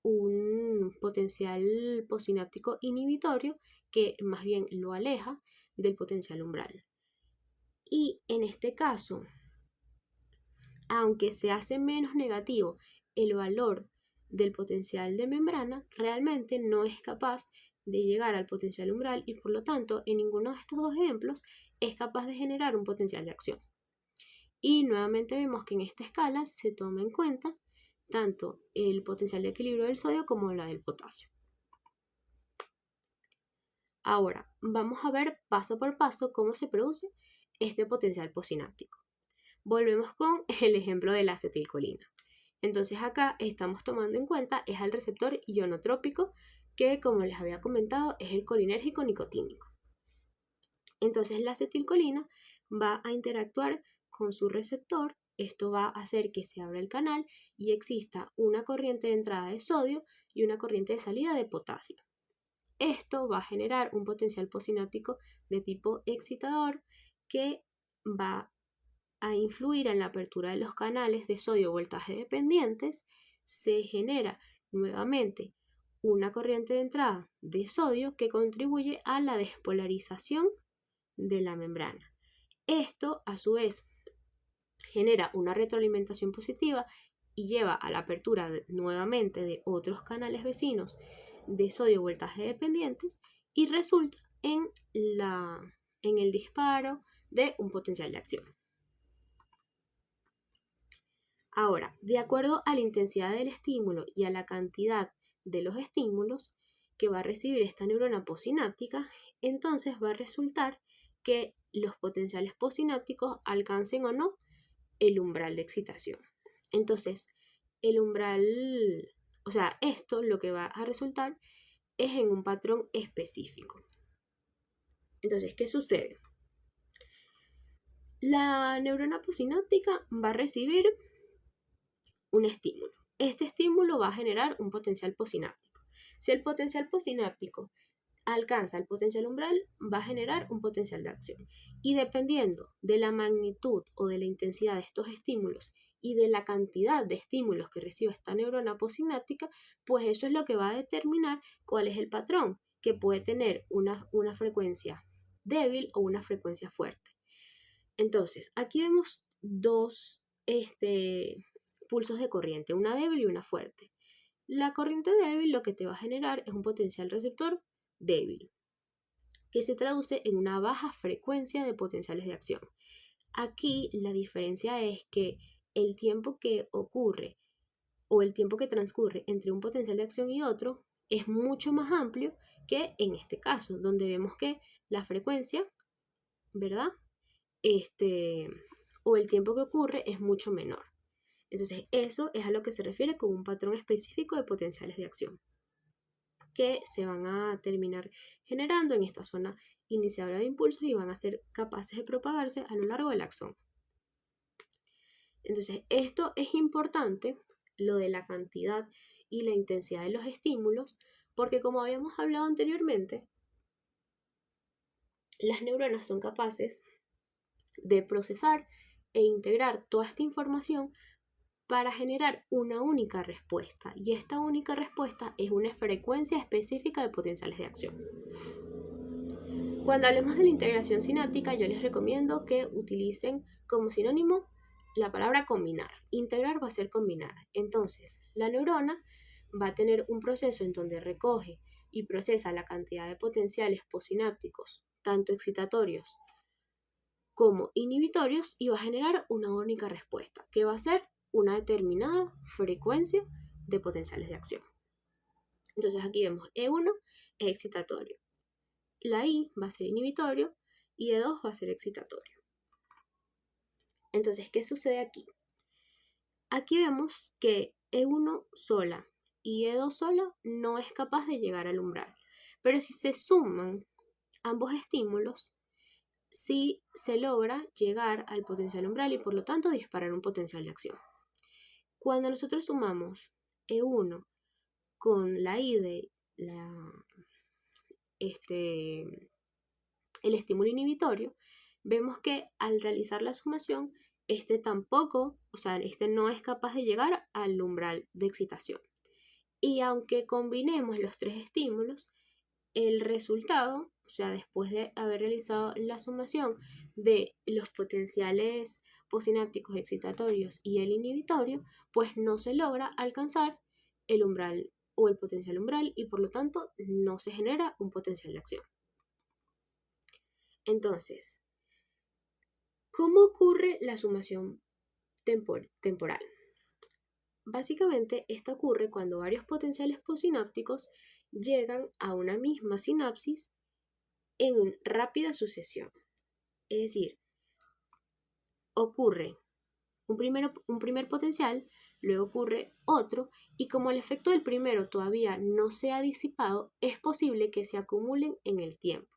un potencial posináptico inhibitorio que más bien lo aleja del potencial umbral. Y en este caso, aunque se hace menos negativo el valor del potencial de membrana, realmente no es capaz de llegar al potencial umbral y por lo tanto en ninguno de estos dos ejemplos es capaz de generar un potencial de acción. Y nuevamente vemos que en esta escala se toma en cuenta tanto el potencial de equilibrio del sodio como la del potasio. Ahora, vamos a ver paso por paso cómo se produce este potencial posináptico. Volvemos con el ejemplo de la acetilcolina. Entonces acá estamos tomando en cuenta es al receptor ionotrópico que, como les había comentado, es el colinérgico nicotínico. Entonces la acetilcolina va a interactuar con su receptor, esto va a hacer que se abra el canal y exista una corriente de entrada de sodio y una corriente de salida de potasio. Esto va a generar un potencial posináptico de tipo excitador que va a influir en la apertura de los canales de sodio voltaje dependientes. Se genera nuevamente una corriente de entrada de sodio que contribuye a la despolarización de la membrana. Esto, a su vez, genera una retroalimentación positiva y lleva a la apertura nuevamente de otros canales vecinos de sodio voltaje dependientes y resulta en el disparo de un potencial de acción. Ahora, de acuerdo a la intensidad del estímulo y a la cantidad de los estímulos que va a recibir esta neurona posináptica, entonces va a resultar que los potenciales posinápticos alcancen o no el umbral de excitación. Entonces, el umbral, o sea, esto lo que va a resultar es en un patrón específico. Entonces, ¿qué sucede? La neurona posináptica va a recibir un estímulo. Este estímulo va a generar un potencial posináptico. Si el potencial posináptico alcanza el potencial umbral, va a generar un potencial de acción. Y dependiendo de la magnitud o de la intensidad de estos estímulos y de la cantidad de estímulos que reciba esta neurona posináptica, pues eso es lo que va a determinar cuál es el patrón, que puede tener una frecuencia débil o una frecuencia fuerte. Entonces, aquí vemos dos pulsos de corriente, una débil y una fuerte. La corriente débil lo que te va a generar es un potencial receptor débil, que se traduce en una baja frecuencia de potenciales de acción. Aquí la diferencia es que el tiempo que ocurre o el tiempo que transcurre entre un potencial de acción y otro es mucho más amplio que en este caso, donde vemos que la frecuencia, ¿verdad? O el tiempo que ocurre es mucho menor. Entonces, eso es a lo que se refiere con un patrón específico de potenciales de acción que se van a terminar generando en esta zona iniciadora de impulsos y van a ser capaces de propagarse a lo largo del axón. Entonces, esto es importante, lo de la cantidad y la intensidad de los estímulos, porque como habíamos hablado anteriormente, las neuronas son capaces de procesar e integrar toda esta información para generar una única respuesta, y esta única respuesta es una frecuencia específica de potenciales de acción. Cuando hablemos de la integración sináptica, yo les recomiendo que utilicen como sinónimo la palabra combinar. Integrar va a ser combinar. Entonces, la neurona va a tener un proceso en donde recoge y procesa la cantidad de potenciales posinápticos, tanto excitatorios como inhibitorios, y va a generar una única respuesta, que va a ser una determinada frecuencia de potenciales de acción. Entonces aquí vemos E1 es excitatorio, la I va a ser inhibitorio y E2 va a ser excitatorio. Entonces, ¿qué sucede aquí? Aquí vemos que E1 sola y E2 sola no es capaz de llegar al umbral, pero si se suman ambos estímulos, sí se logra llegar al potencial umbral y por lo tanto disparar un potencial de acción. Cuando nosotros sumamos E1 con la I de el estímulo inhibitorio, vemos que al realizar la sumación, tampoco, no es capaz de llegar al umbral de excitación. Y aunque combinemos los tres estímulos, el resultado, después de haber realizado la sumación de los potenciales posinápticos excitatorios y el inhibitorio, pues no se logra alcanzar el umbral o el potencial umbral y por lo tanto no se genera un potencial de acción. Entonces, ¿cómo ocurre la sumación temporal? Básicamente, esta ocurre cuando varios potenciales posinápticos llegan a una misma sinapsis en rápida sucesión. Es decir, ocurre un primer potencial, luego ocurre otro, y como el efecto del primero todavía no se ha disipado, es posible que se acumulen en el tiempo,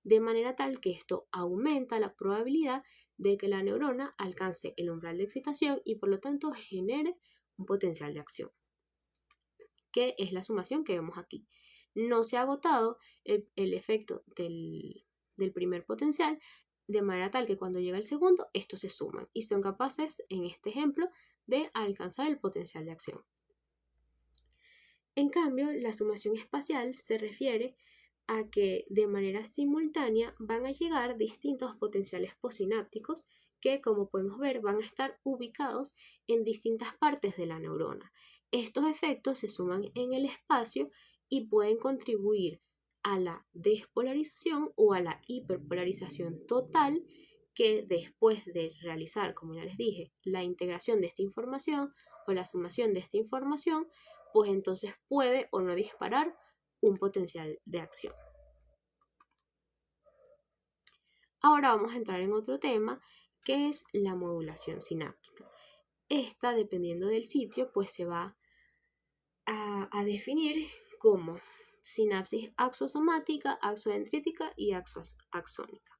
de manera tal que esto aumenta la probabilidad de que la neurona alcance el umbral de excitación y por lo tanto genere un potencial de acción, que es la sumación que vemos aquí. No se ha agotado el efecto del primer potencial, de manera tal que cuando llega el segundo, estos se suman y son capaces, en este ejemplo, de alcanzar el potencial de acción. En cambio, la sumación espacial se refiere a que de manera simultánea van a llegar distintos potenciales posinápticos que, como podemos ver, van a estar ubicados en distintas partes de la neurona. Estos efectos se suman en el espacio y pueden contribuir a la despolarización o a la hiperpolarización total, que después de realizar, como ya les dije, la integración de esta información o la sumación de esta información, pues entonces puede o no disparar un potencial de acción. Ahora vamos a entrar en otro tema, que es la modulación sináptica. Esta, dependiendo del sitio, pues se va a definir como sinapsis axosomática, axodendrítica y axónica.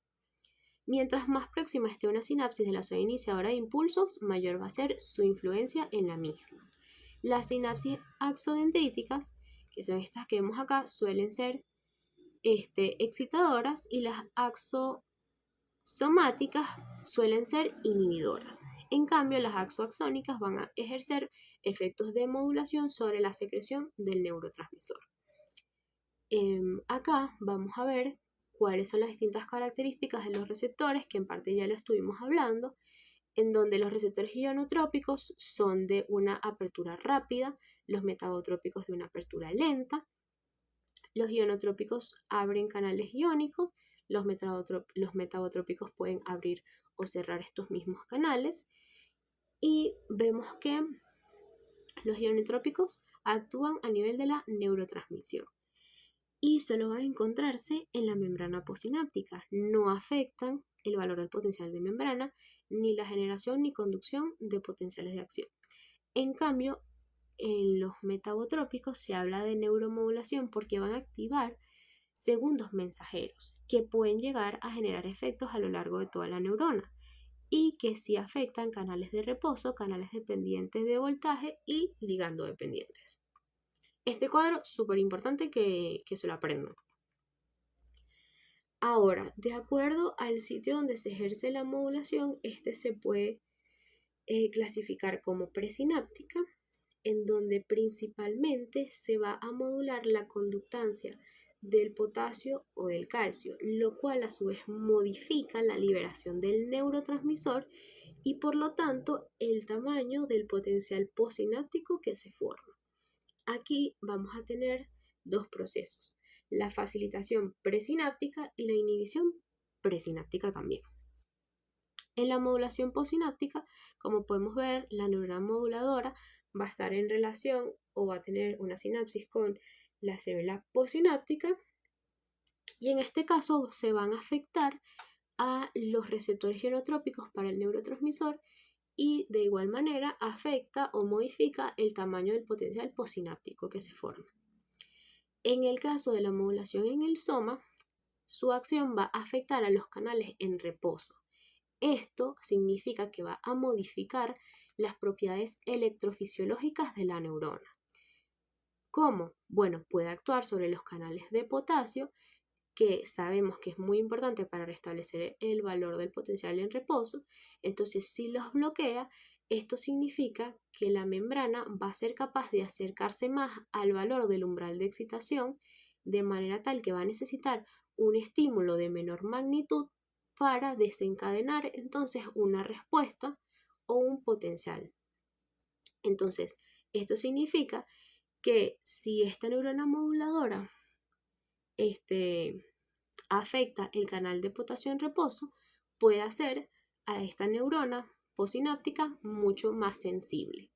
Mientras más próxima esté una sinapsis de la zona iniciadora de impulsos, mayor va a ser su influencia en la misma. Las sinapsis axodendríticas, que son estas que vemos acá, suelen ser excitadoras, y las axosomáticas suelen ser inhibidoras. En cambio, las axoaxónicas van a ejercer efectos de modulación sobre la secreción del neurotransmisor. Acá vamos a ver cuáles son las distintas características de los receptores, que en parte ya lo estuvimos hablando, en donde los receptores ionotrópicos son de una apertura rápida, los metabotrópicos de una apertura lenta. Los ionotrópicos abren canales iónicos, los metabotrópicos pueden abrir o cerrar estos mismos canales, y vemos que los ionotrópicos actúan a nivel de la neurotransmisión y solo van a encontrarse en la membrana posináptica. No afectan el valor del potencial de membrana, ni la generación ni conducción de potenciales de acción. En cambio, en los metabotrópicos se habla de neuromodulación porque van a activar segundos mensajeros que pueden llegar a generar efectos a lo largo de toda la neurona y que sí afectan canales de reposo, canales dependientes de voltaje y ligando dependientes. Este cuadro, súper importante que se lo aprendan. Ahora, de acuerdo al sitio donde se ejerce la modulación, este se puede clasificar como presináptica, en donde principalmente se va a modular la conductancia del potasio o del calcio, lo cual a su vez modifica la liberación del neurotransmisor y por lo tanto el tamaño del potencial postsináptico que se forma. Aquí vamos a tener dos procesos, la facilitación presináptica y la inhibición presináptica también. En la modulación postsináptica, como podemos ver, la neurona moduladora va a estar en relación o va a tener una sinapsis con la célula postsináptica y en este caso se van a afectar a los receptores genotrópicos para el neurotransmisor y de igual manera afecta o modifica el tamaño del potencial postsináptico que se forma. En el caso de la modulación en el soma, su acción va a afectar a los canales en reposo. Esto significa que va a modificar las propiedades electrofisiológicas de la neurona. ¿Cómo? Bueno, puede actuar sobre los canales de potasio, que sabemos que es muy importante para restablecer el valor del potencial en reposo. Entonces, si los bloquea, esto significa que la membrana va a ser capaz de acercarse más al valor del umbral de excitación, de manera tal que va a necesitar un estímulo de menor magnitud para desencadenar entonces una respuesta o un potencial. Entonces, esto significa que si esta neurona moduladora afecta el canal de potasio en reposo, puede hacer a esta neurona postsináptica mucho más sensible.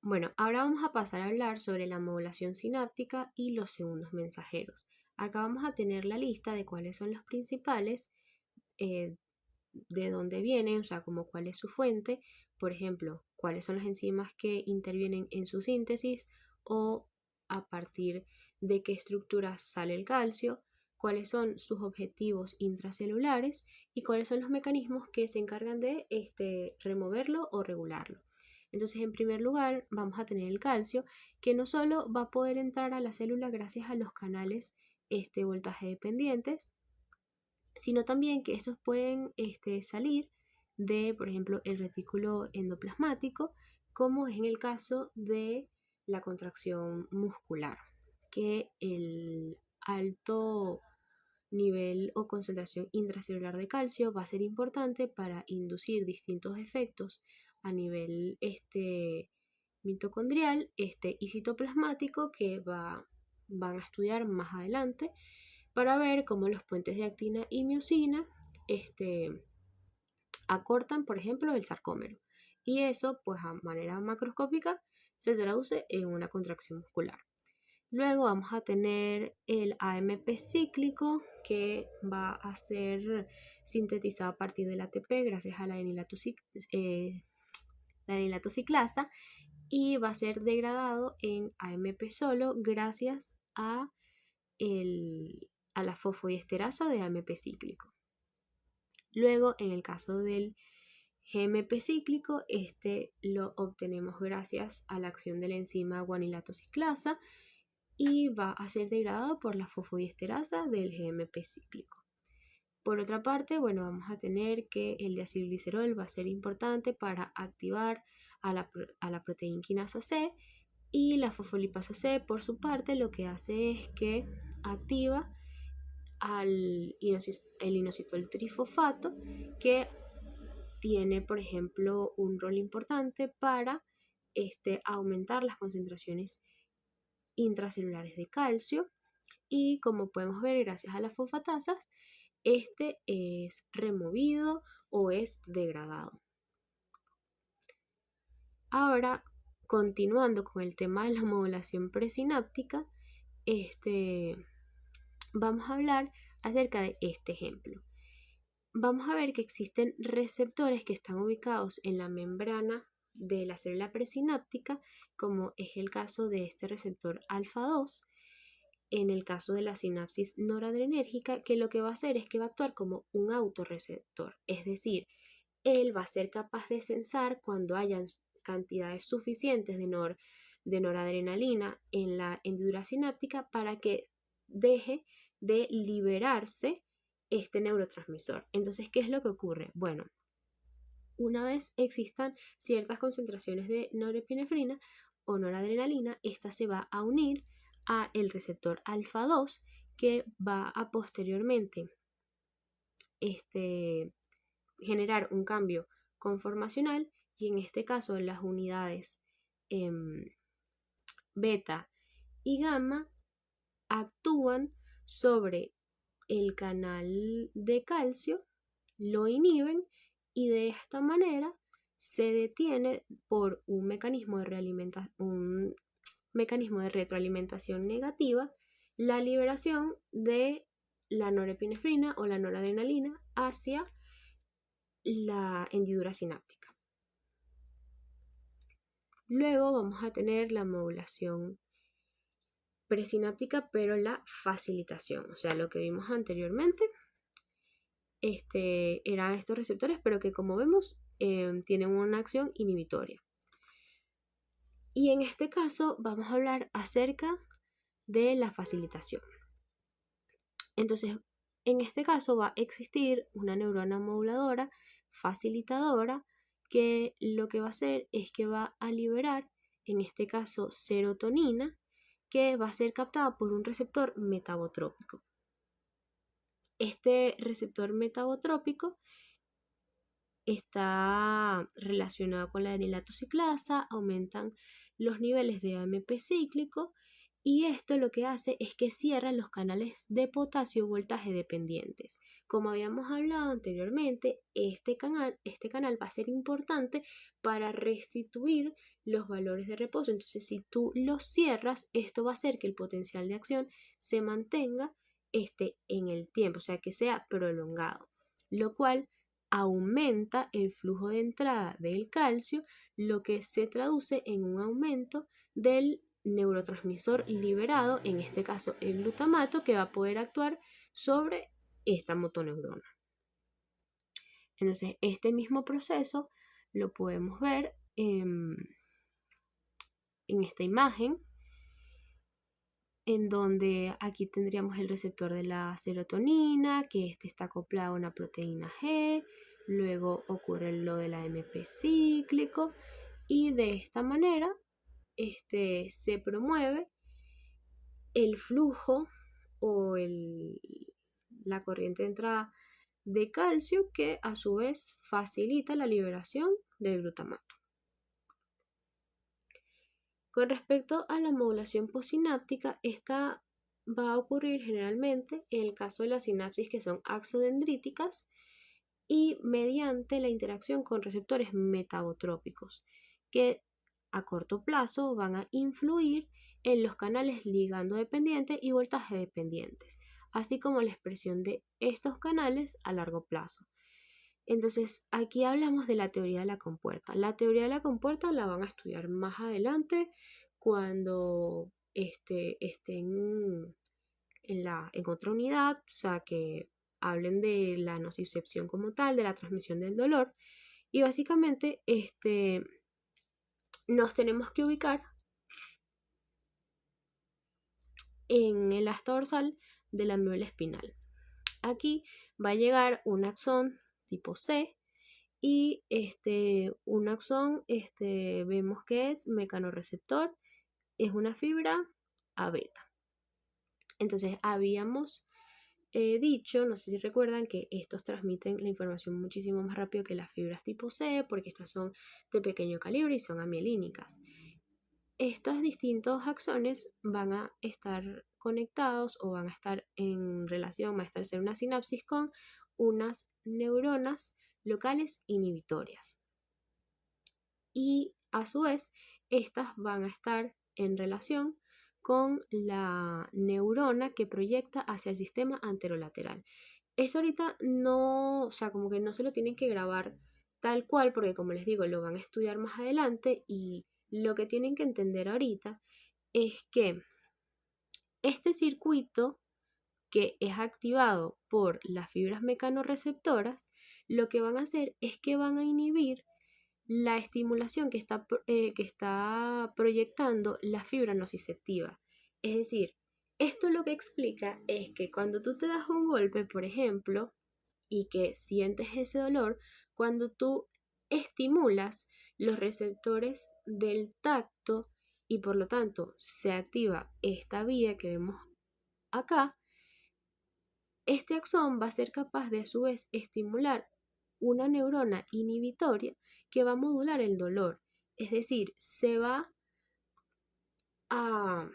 Bueno, ahora vamos a pasar a hablar sobre la modulación sináptica y los segundos mensajeros. Acá vamos a tener la lista de cuáles son los principales, de dónde vienen, o sea, como cuál es su fuente, por ejemplo, cuáles son las enzimas que intervienen en su síntesis o a partir de qué estructuras sale el calcio, cuáles son sus objetivos intracelulares y cuáles son los mecanismos que se encargan de removerlo o regularlo. Entonces, en primer lugar, vamos a tener el calcio, que no solo va a poder entrar a la célula gracias a los canales voltaje dependientes, sino también que estos pueden salir de, por ejemplo, el retículo endoplasmático, como es en el caso de la contracción muscular, que el alto nivel o concentración intracelular de calcio va a ser importante para inducir distintos efectos a nivel mitocondrial y citoplasmático que van a estudiar más adelante para ver cómo los puentes de actina y miosina acortan, por ejemplo, el sarcómero. Y eso, pues a manera macroscópica, se traduce en una contracción muscular. Luego vamos a tener el AMP cíclico, que va a ser sintetizado a partir del ATP gracias a la enilatociclasa y va a ser degradado en AMP solo gracias a la fosfodiesterasa de AMP cíclico. Luego, en el caso del GMP cíclico, lo obtenemos gracias a la acción de la enzima guanilatociclasa y va a ser degradado por la fosfodiesterasa del GMP cíclico. Por otra parte, bueno, vamos a tener que el diacilglicerol va a ser importante para activar a la proteína quinasa C y la fosfolipasa C, por su parte, lo que hace es que activa el inositol trifosfato, que tiene, por ejemplo, un rol importante para aumentar las concentraciones intracelulares de calcio y, como podemos ver, gracias a las fosfatasas, es removido o es degradado. Ahora, continuando con el tema de la modulación presináptica, vamos a hablar acerca de este ejemplo. Vamos a ver que existen receptores que están ubicados en la membrana de la célula presináptica, como es el caso de este receptor alfa 2, en el caso de la sinapsis noradrenérgica, que lo que va a hacer es que va a actuar como un autorreceptor, es decir, él va a ser capaz de sensar cuando hayan cantidades suficientes de noradrenalina en la hendidura sináptica para que deje de liberarse este neurotransmisor. Entonces, ¿qué es lo que ocurre? Bueno, una vez existan ciertas concentraciones de norepinefrina o noradrenalina, esta se va a unir a el receptor alfa 2 que va a posteriormente generar un cambio conformacional, y en este caso las unidades beta y gamma actúan sobre el canal de calcio, lo inhiben y de esta manera se detiene por un mecanismo de retroalimentación negativa la liberación de la norepinefrina o la noradrenalina hacia la hendidura sináptica. Luego vamos a tener la modulación presináptica, pero la facilitación, o sea, lo que vimos anteriormente, eran estos receptores, pero que como vemos tienen una acción inhibitoria. Y en este caso vamos a hablar acerca de la facilitación. Entonces, en este caso va a existir una neurona moduladora facilitadora que lo que va a hacer es que va a liberar, en este caso, serotonina, que va a ser captada por un receptor metabotrópico. Este receptor metabotrópico está relacionado con la anilatociclasa, aumentan los niveles de AMP cíclico, y esto lo que hace es que cierra los canales de potasio voltaje dependientes. Como habíamos hablado anteriormente, este canal va a ser importante para restituir los valores de reposo. Entonces, si tú los cierras, esto va a hacer que el potencial de acción se mantenga en el tiempo, o sea, que sea prolongado, lo cual aumenta el flujo de entrada del calcio, lo que se traduce en un aumento del neurotransmisor liberado, en este caso el glutamato, que va a poder actuar sobre esta motoneurona. Entonces, este mismo proceso lo podemos ver en esta imagen, en donde aquí tendríamos el receptor de la serotonina, que está acoplado a una proteína G, luego ocurre lo del AMP cíclico, y de esta manera se promueve el flujo o la corriente de entrada de calcio, que a su vez facilita la liberación del glutamato. Con respecto a la modulación postsináptica, esta va a ocurrir generalmente en el caso de las sinapsis que son axodendríticas y mediante la interacción con receptores metabotrópicos, que a corto plazo van a influir en los canales ligando dependientes y voltaje dependientes, así como la expresión de estos canales a largo plazo. Entonces, aquí hablamos de la teoría de la compuerta. La teoría de la compuerta la van a estudiar más adelante cuando estén en otra unidad, o sea, que hablen de la nocicepción como tal, de la transmisión del dolor. Y básicamente nos tenemos que ubicar en el asta dorsal de la médula espinal. Aquí va a llegar un axón tipo C, y un axón vemos que es mecanorreceptor, es una fibra A beta. Entonces habíamos dicho, no sé si recuerdan, que estos transmiten la información muchísimo más rápido que las fibras tipo C, porque estas son de pequeño calibre y son amielínicas. Estos distintos axones van a estar conectados o van a estar en relación, va a estar una sinapsis con unas neuronas locales inhibitorias. Y a su vez, estas van a estar en relación con la neurona que proyecta hacia el sistema anterolateral. Esto ahorita no, o sea, como que no se lo tienen que grabar tal cual, porque como les digo, lo van a estudiar más adelante, y lo que tienen que entender ahorita es que este circuito que es activado por las fibras mecanorreceptoras, lo que van a hacer es que van a inhibir la estimulación que está proyectando la fibra nociceptiva. Es decir, Esto lo que explica es que cuando tú te das un golpe, por ejemplo, y que sientes ese dolor, cuando tú estimulas los receptores del tacto y por lo tanto se activa esta vía que vemos acá, este axón va a ser capaz de a su vez estimular una neurona inhibitoria que va a modular el dolor. Es decir, se va a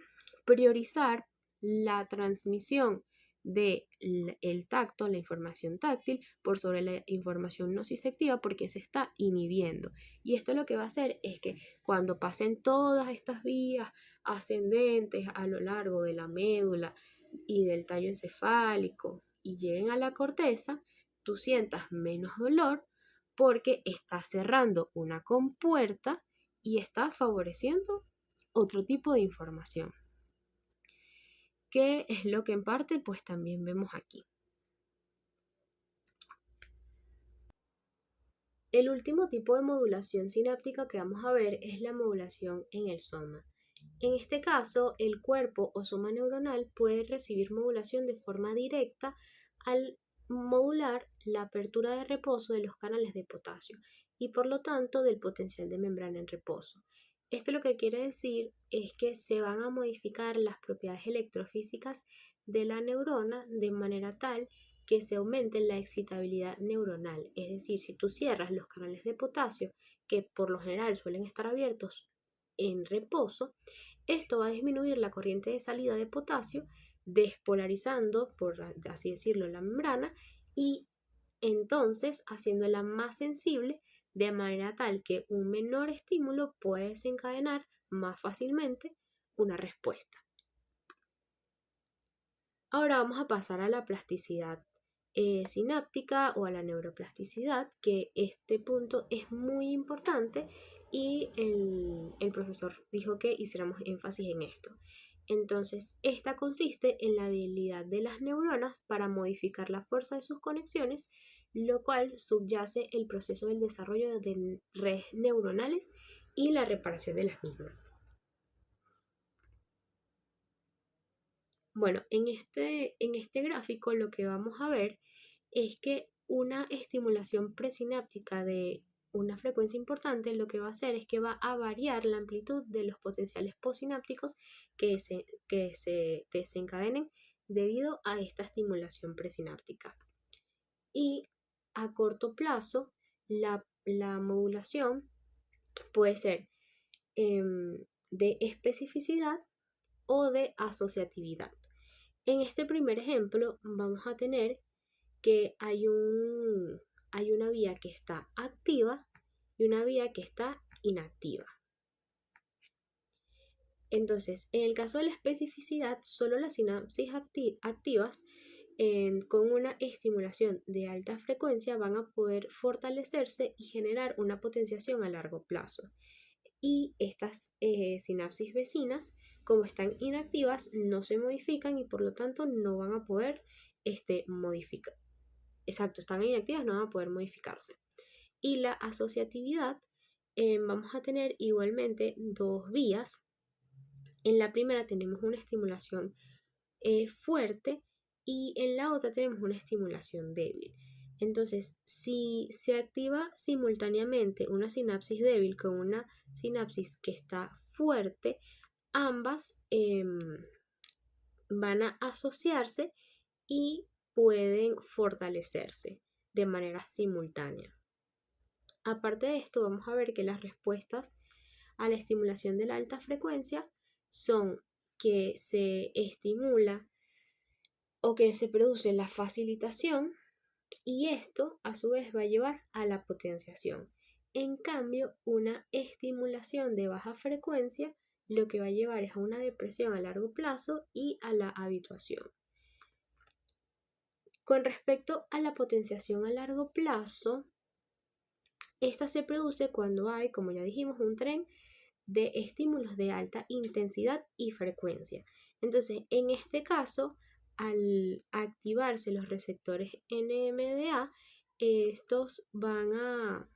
priorizar la transmisión del tacto, la información táctil, por sobre la información nociceptiva porque se está inhibiendo. Y esto lo que va a hacer es que cuando pasen todas estas vías ascendentes a lo largo de la médula y del tallo encefálico y lleguen a la corteza, tú sientas menos dolor porque está cerrando una compuerta y está favoreciendo otro tipo de información, que es lo que en parte pues también vemos aquí. El último tipo de modulación sináptica que vamos a ver es la modulación en el soma. En este caso, el cuerpo o soma neuronal puede recibir modulación de forma directa al modular la apertura de reposo de los canales de potasio y por lo tanto del potencial de membrana en reposo. Esto lo que quiere decir es que se van a modificar las propiedades electrofísicas de la neurona de manera tal que se aumente la excitabilidad neuronal. Es decir, si tú cierras los canales de potasio, que por lo general suelen estar abiertos en reposo, esto va a disminuir la corriente de salida de potasio, despolarizando, por así decirlo, la membrana y entonces haciéndola más sensible de manera tal que un menor estímulo puede desencadenar más fácilmente una respuesta. Ahora vamos a pasar a la plasticidad sináptica o a la neuroplasticidad, que este punto es muy importante y el profesor dijo que hiciéramos énfasis en esto. Entonces, esta consiste en la habilidad de las neuronas para modificar la fuerza de sus conexiones, lo cual subyace el proceso del desarrollo de redes neuronales y la reparación de las mismas. Bueno, en este gráfico lo que vamos a ver es que una estimulación presináptica de una frecuencia importante lo que va a hacer es que va a variar la amplitud de los potenciales posinápticos que se desencadenen debido a esta estimulación presináptica. Y a corto plazo, la modulación puede ser de especificidad o de asociatividad. En este primer ejemplo vamos a tener que hay una vía que está activa y una vía que está inactiva. Entonces, en el caso de la especificidad, solo las sinapsis activas con una estimulación de alta frecuencia van a poder fortalecerse y generar una potenciación a largo plazo. Y estas sinapsis vecinas, como están inactivas, no se modifican y por lo tanto no van a poder modificar. Exacto, están inactivas, no van a poder modificarse. Y la asociatividad, vamos a tener igualmente dos vías. En la primera tenemos una estimulación fuerte y en la otra tenemos una estimulación débil. Entonces, si se activa simultáneamente una sinapsis débil con una sinapsis que está fuerte, ambas van a asociarse y pueden fortalecerse de manera simultánea. Aparte de esto, vamos a ver que las respuestas a la estimulación de la alta frecuencia son que se estimula o que se produce la facilitación y esto a su vez va a llevar a la potenciación. En cambio, una estimulación de baja frecuencia lo que va a llevar es a una depresión a largo plazo y a la habituación. Con respecto a la potenciación a largo plazo, esta se produce cuando hay, como ya dijimos, un tren de estímulos de alta intensidad y frecuencia. Entonces, en este caso, al activarse los receptores NMDA, estos van a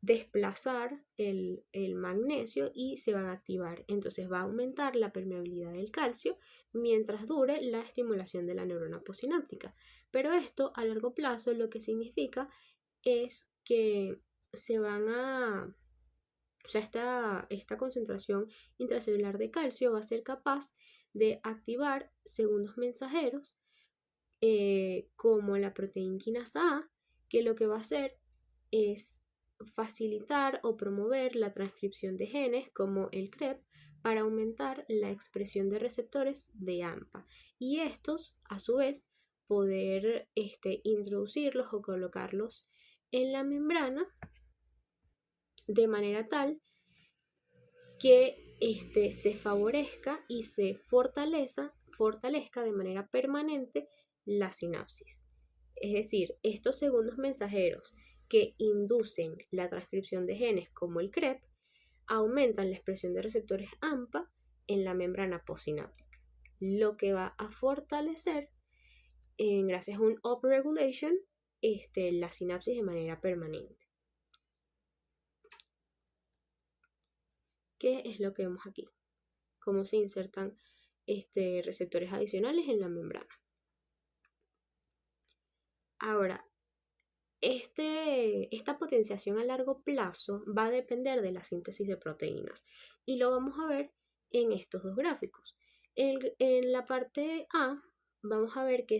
desplazar el magnesio y se van a activar. Entonces va a aumentar la permeabilidad del calcio mientras dure la estimulación de la neurona postsináptica. Pero esto a largo plazo lo que significa es que se van a... O sea, esta concentración intracelular de calcio va a ser capaz de activar segundos mensajeros como la proteína quinasa A, que lo que va a hacer es facilitar o promover la transcripción de genes como el CREP para aumentar la expresión de receptores de AMPA y estos a su vez poder introducirlos o colocarlos en la membrana de manera tal que se favorezca y se fortalezca de manera permanente la sinapsis. Es decir, estos segundos mensajeros que inducen la transcripción de genes como el CREP aumentan la expresión de receptores AMPA en la membrana postsináptica, lo que va a fortalecer, gracias a un upregulation, la sinapsis de manera permanente. ¿Qué es lo que vemos aquí? Cómo se insertan receptores adicionales en la membrana. Ahora, esta potenciación a largo plazo va a depender de la síntesis de proteínas y lo vamos a ver en estos dos gráficos. En la parte A vamos a ver que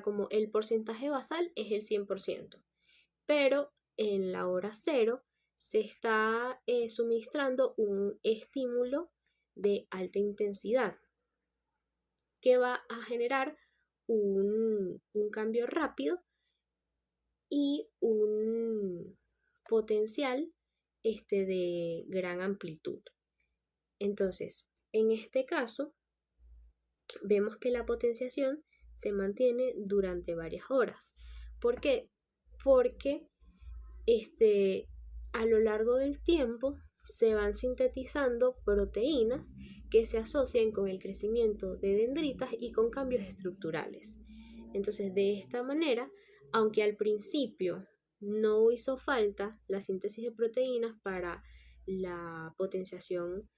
como el porcentaje basal es el 100%, pero en la hora cero se está suministrando un estímulo de alta intensidad que va a generar un cambio rápido y un potencial de gran amplitud. Entonces, en este caso, vemos que la potenciación se mantiene durante varias horas. ¿Por qué? Porque a lo largo del tiempo se van sintetizando proteínas que se asocian con el crecimiento de dendritas y con cambios estructurales. Entonces, de esta manera, aunque al principio no hizo falta la síntesis de proteínas para la potenciación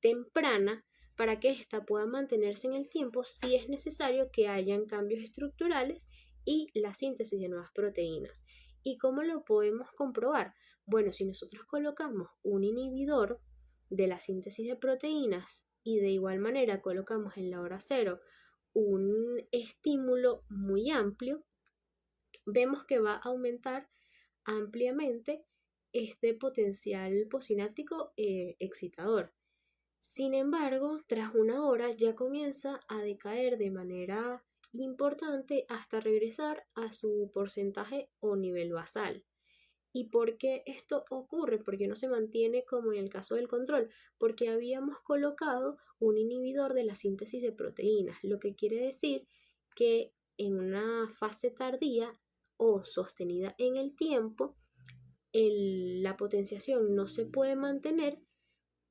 temprana, para que ésta pueda mantenerse en el tiempo, sí es necesario que hayan cambios estructurales y la síntesis de nuevas proteínas. ¿Y cómo lo podemos comprobar? Bueno, si nosotros colocamos un inhibidor de la síntesis de proteínas y de igual manera colocamos en la hora cero un estímulo muy amplio, vemos que va a aumentar ampliamente este potencial postsináptico excitador. Sin embargo, tras una hora ya comienza a decaer de manera importante hasta regresar a su porcentaje o nivel basal. ¿Y por qué esto ocurre? Porque no se mantiene como en el caso del control, porque habíamos colocado un inhibidor de la síntesis de proteínas, lo que quiere decir que en una fase tardía o sostenida en el tiempo, la potenciación no se puede mantener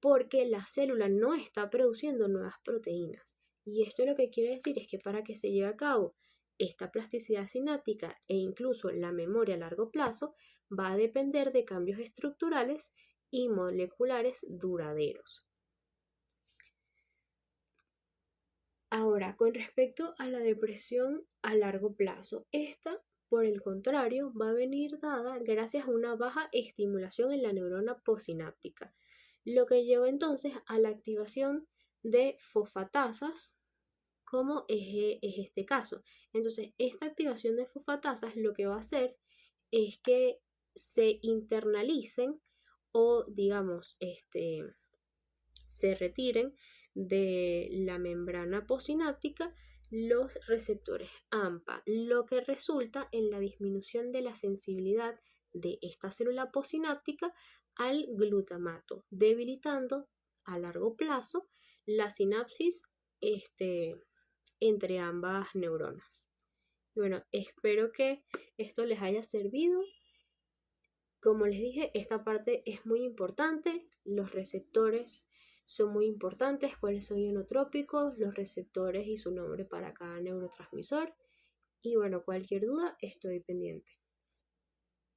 porque la célula no está produciendo nuevas proteínas. Y esto lo que quiere decir es que para que se lleve a cabo esta plasticidad sináptica e incluso la memoria a largo plazo, va a depender de cambios estructurales y moleculares duraderos. Ahora, con respecto a la depresión a largo plazo, esta, por el contrario, va a venir dada gracias a una baja estimulación en la neurona postsináptica, lo que lleva entonces a la activación de fosfatasas, como es este caso. Entonces, esta activación de fosfatasas lo que va a hacer es que se internalicen o, digamos, se retiren de la membrana postsináptica los receptores AMPA, lo que resulta en la disminución de la sensibilidad de esta célula postsináptica al glutamato, debilitando a largo plazo la sinapsis entre ambas neuronas. Bueno, espero que esto les haya servido. Como les dije, esta parte es muy importante. Los receptores son muy importantes, cuáles son ionotrópicos, los receptores y su nombre para cada neurotransmisor. Y bueno, cualquier duda estoy pendiente.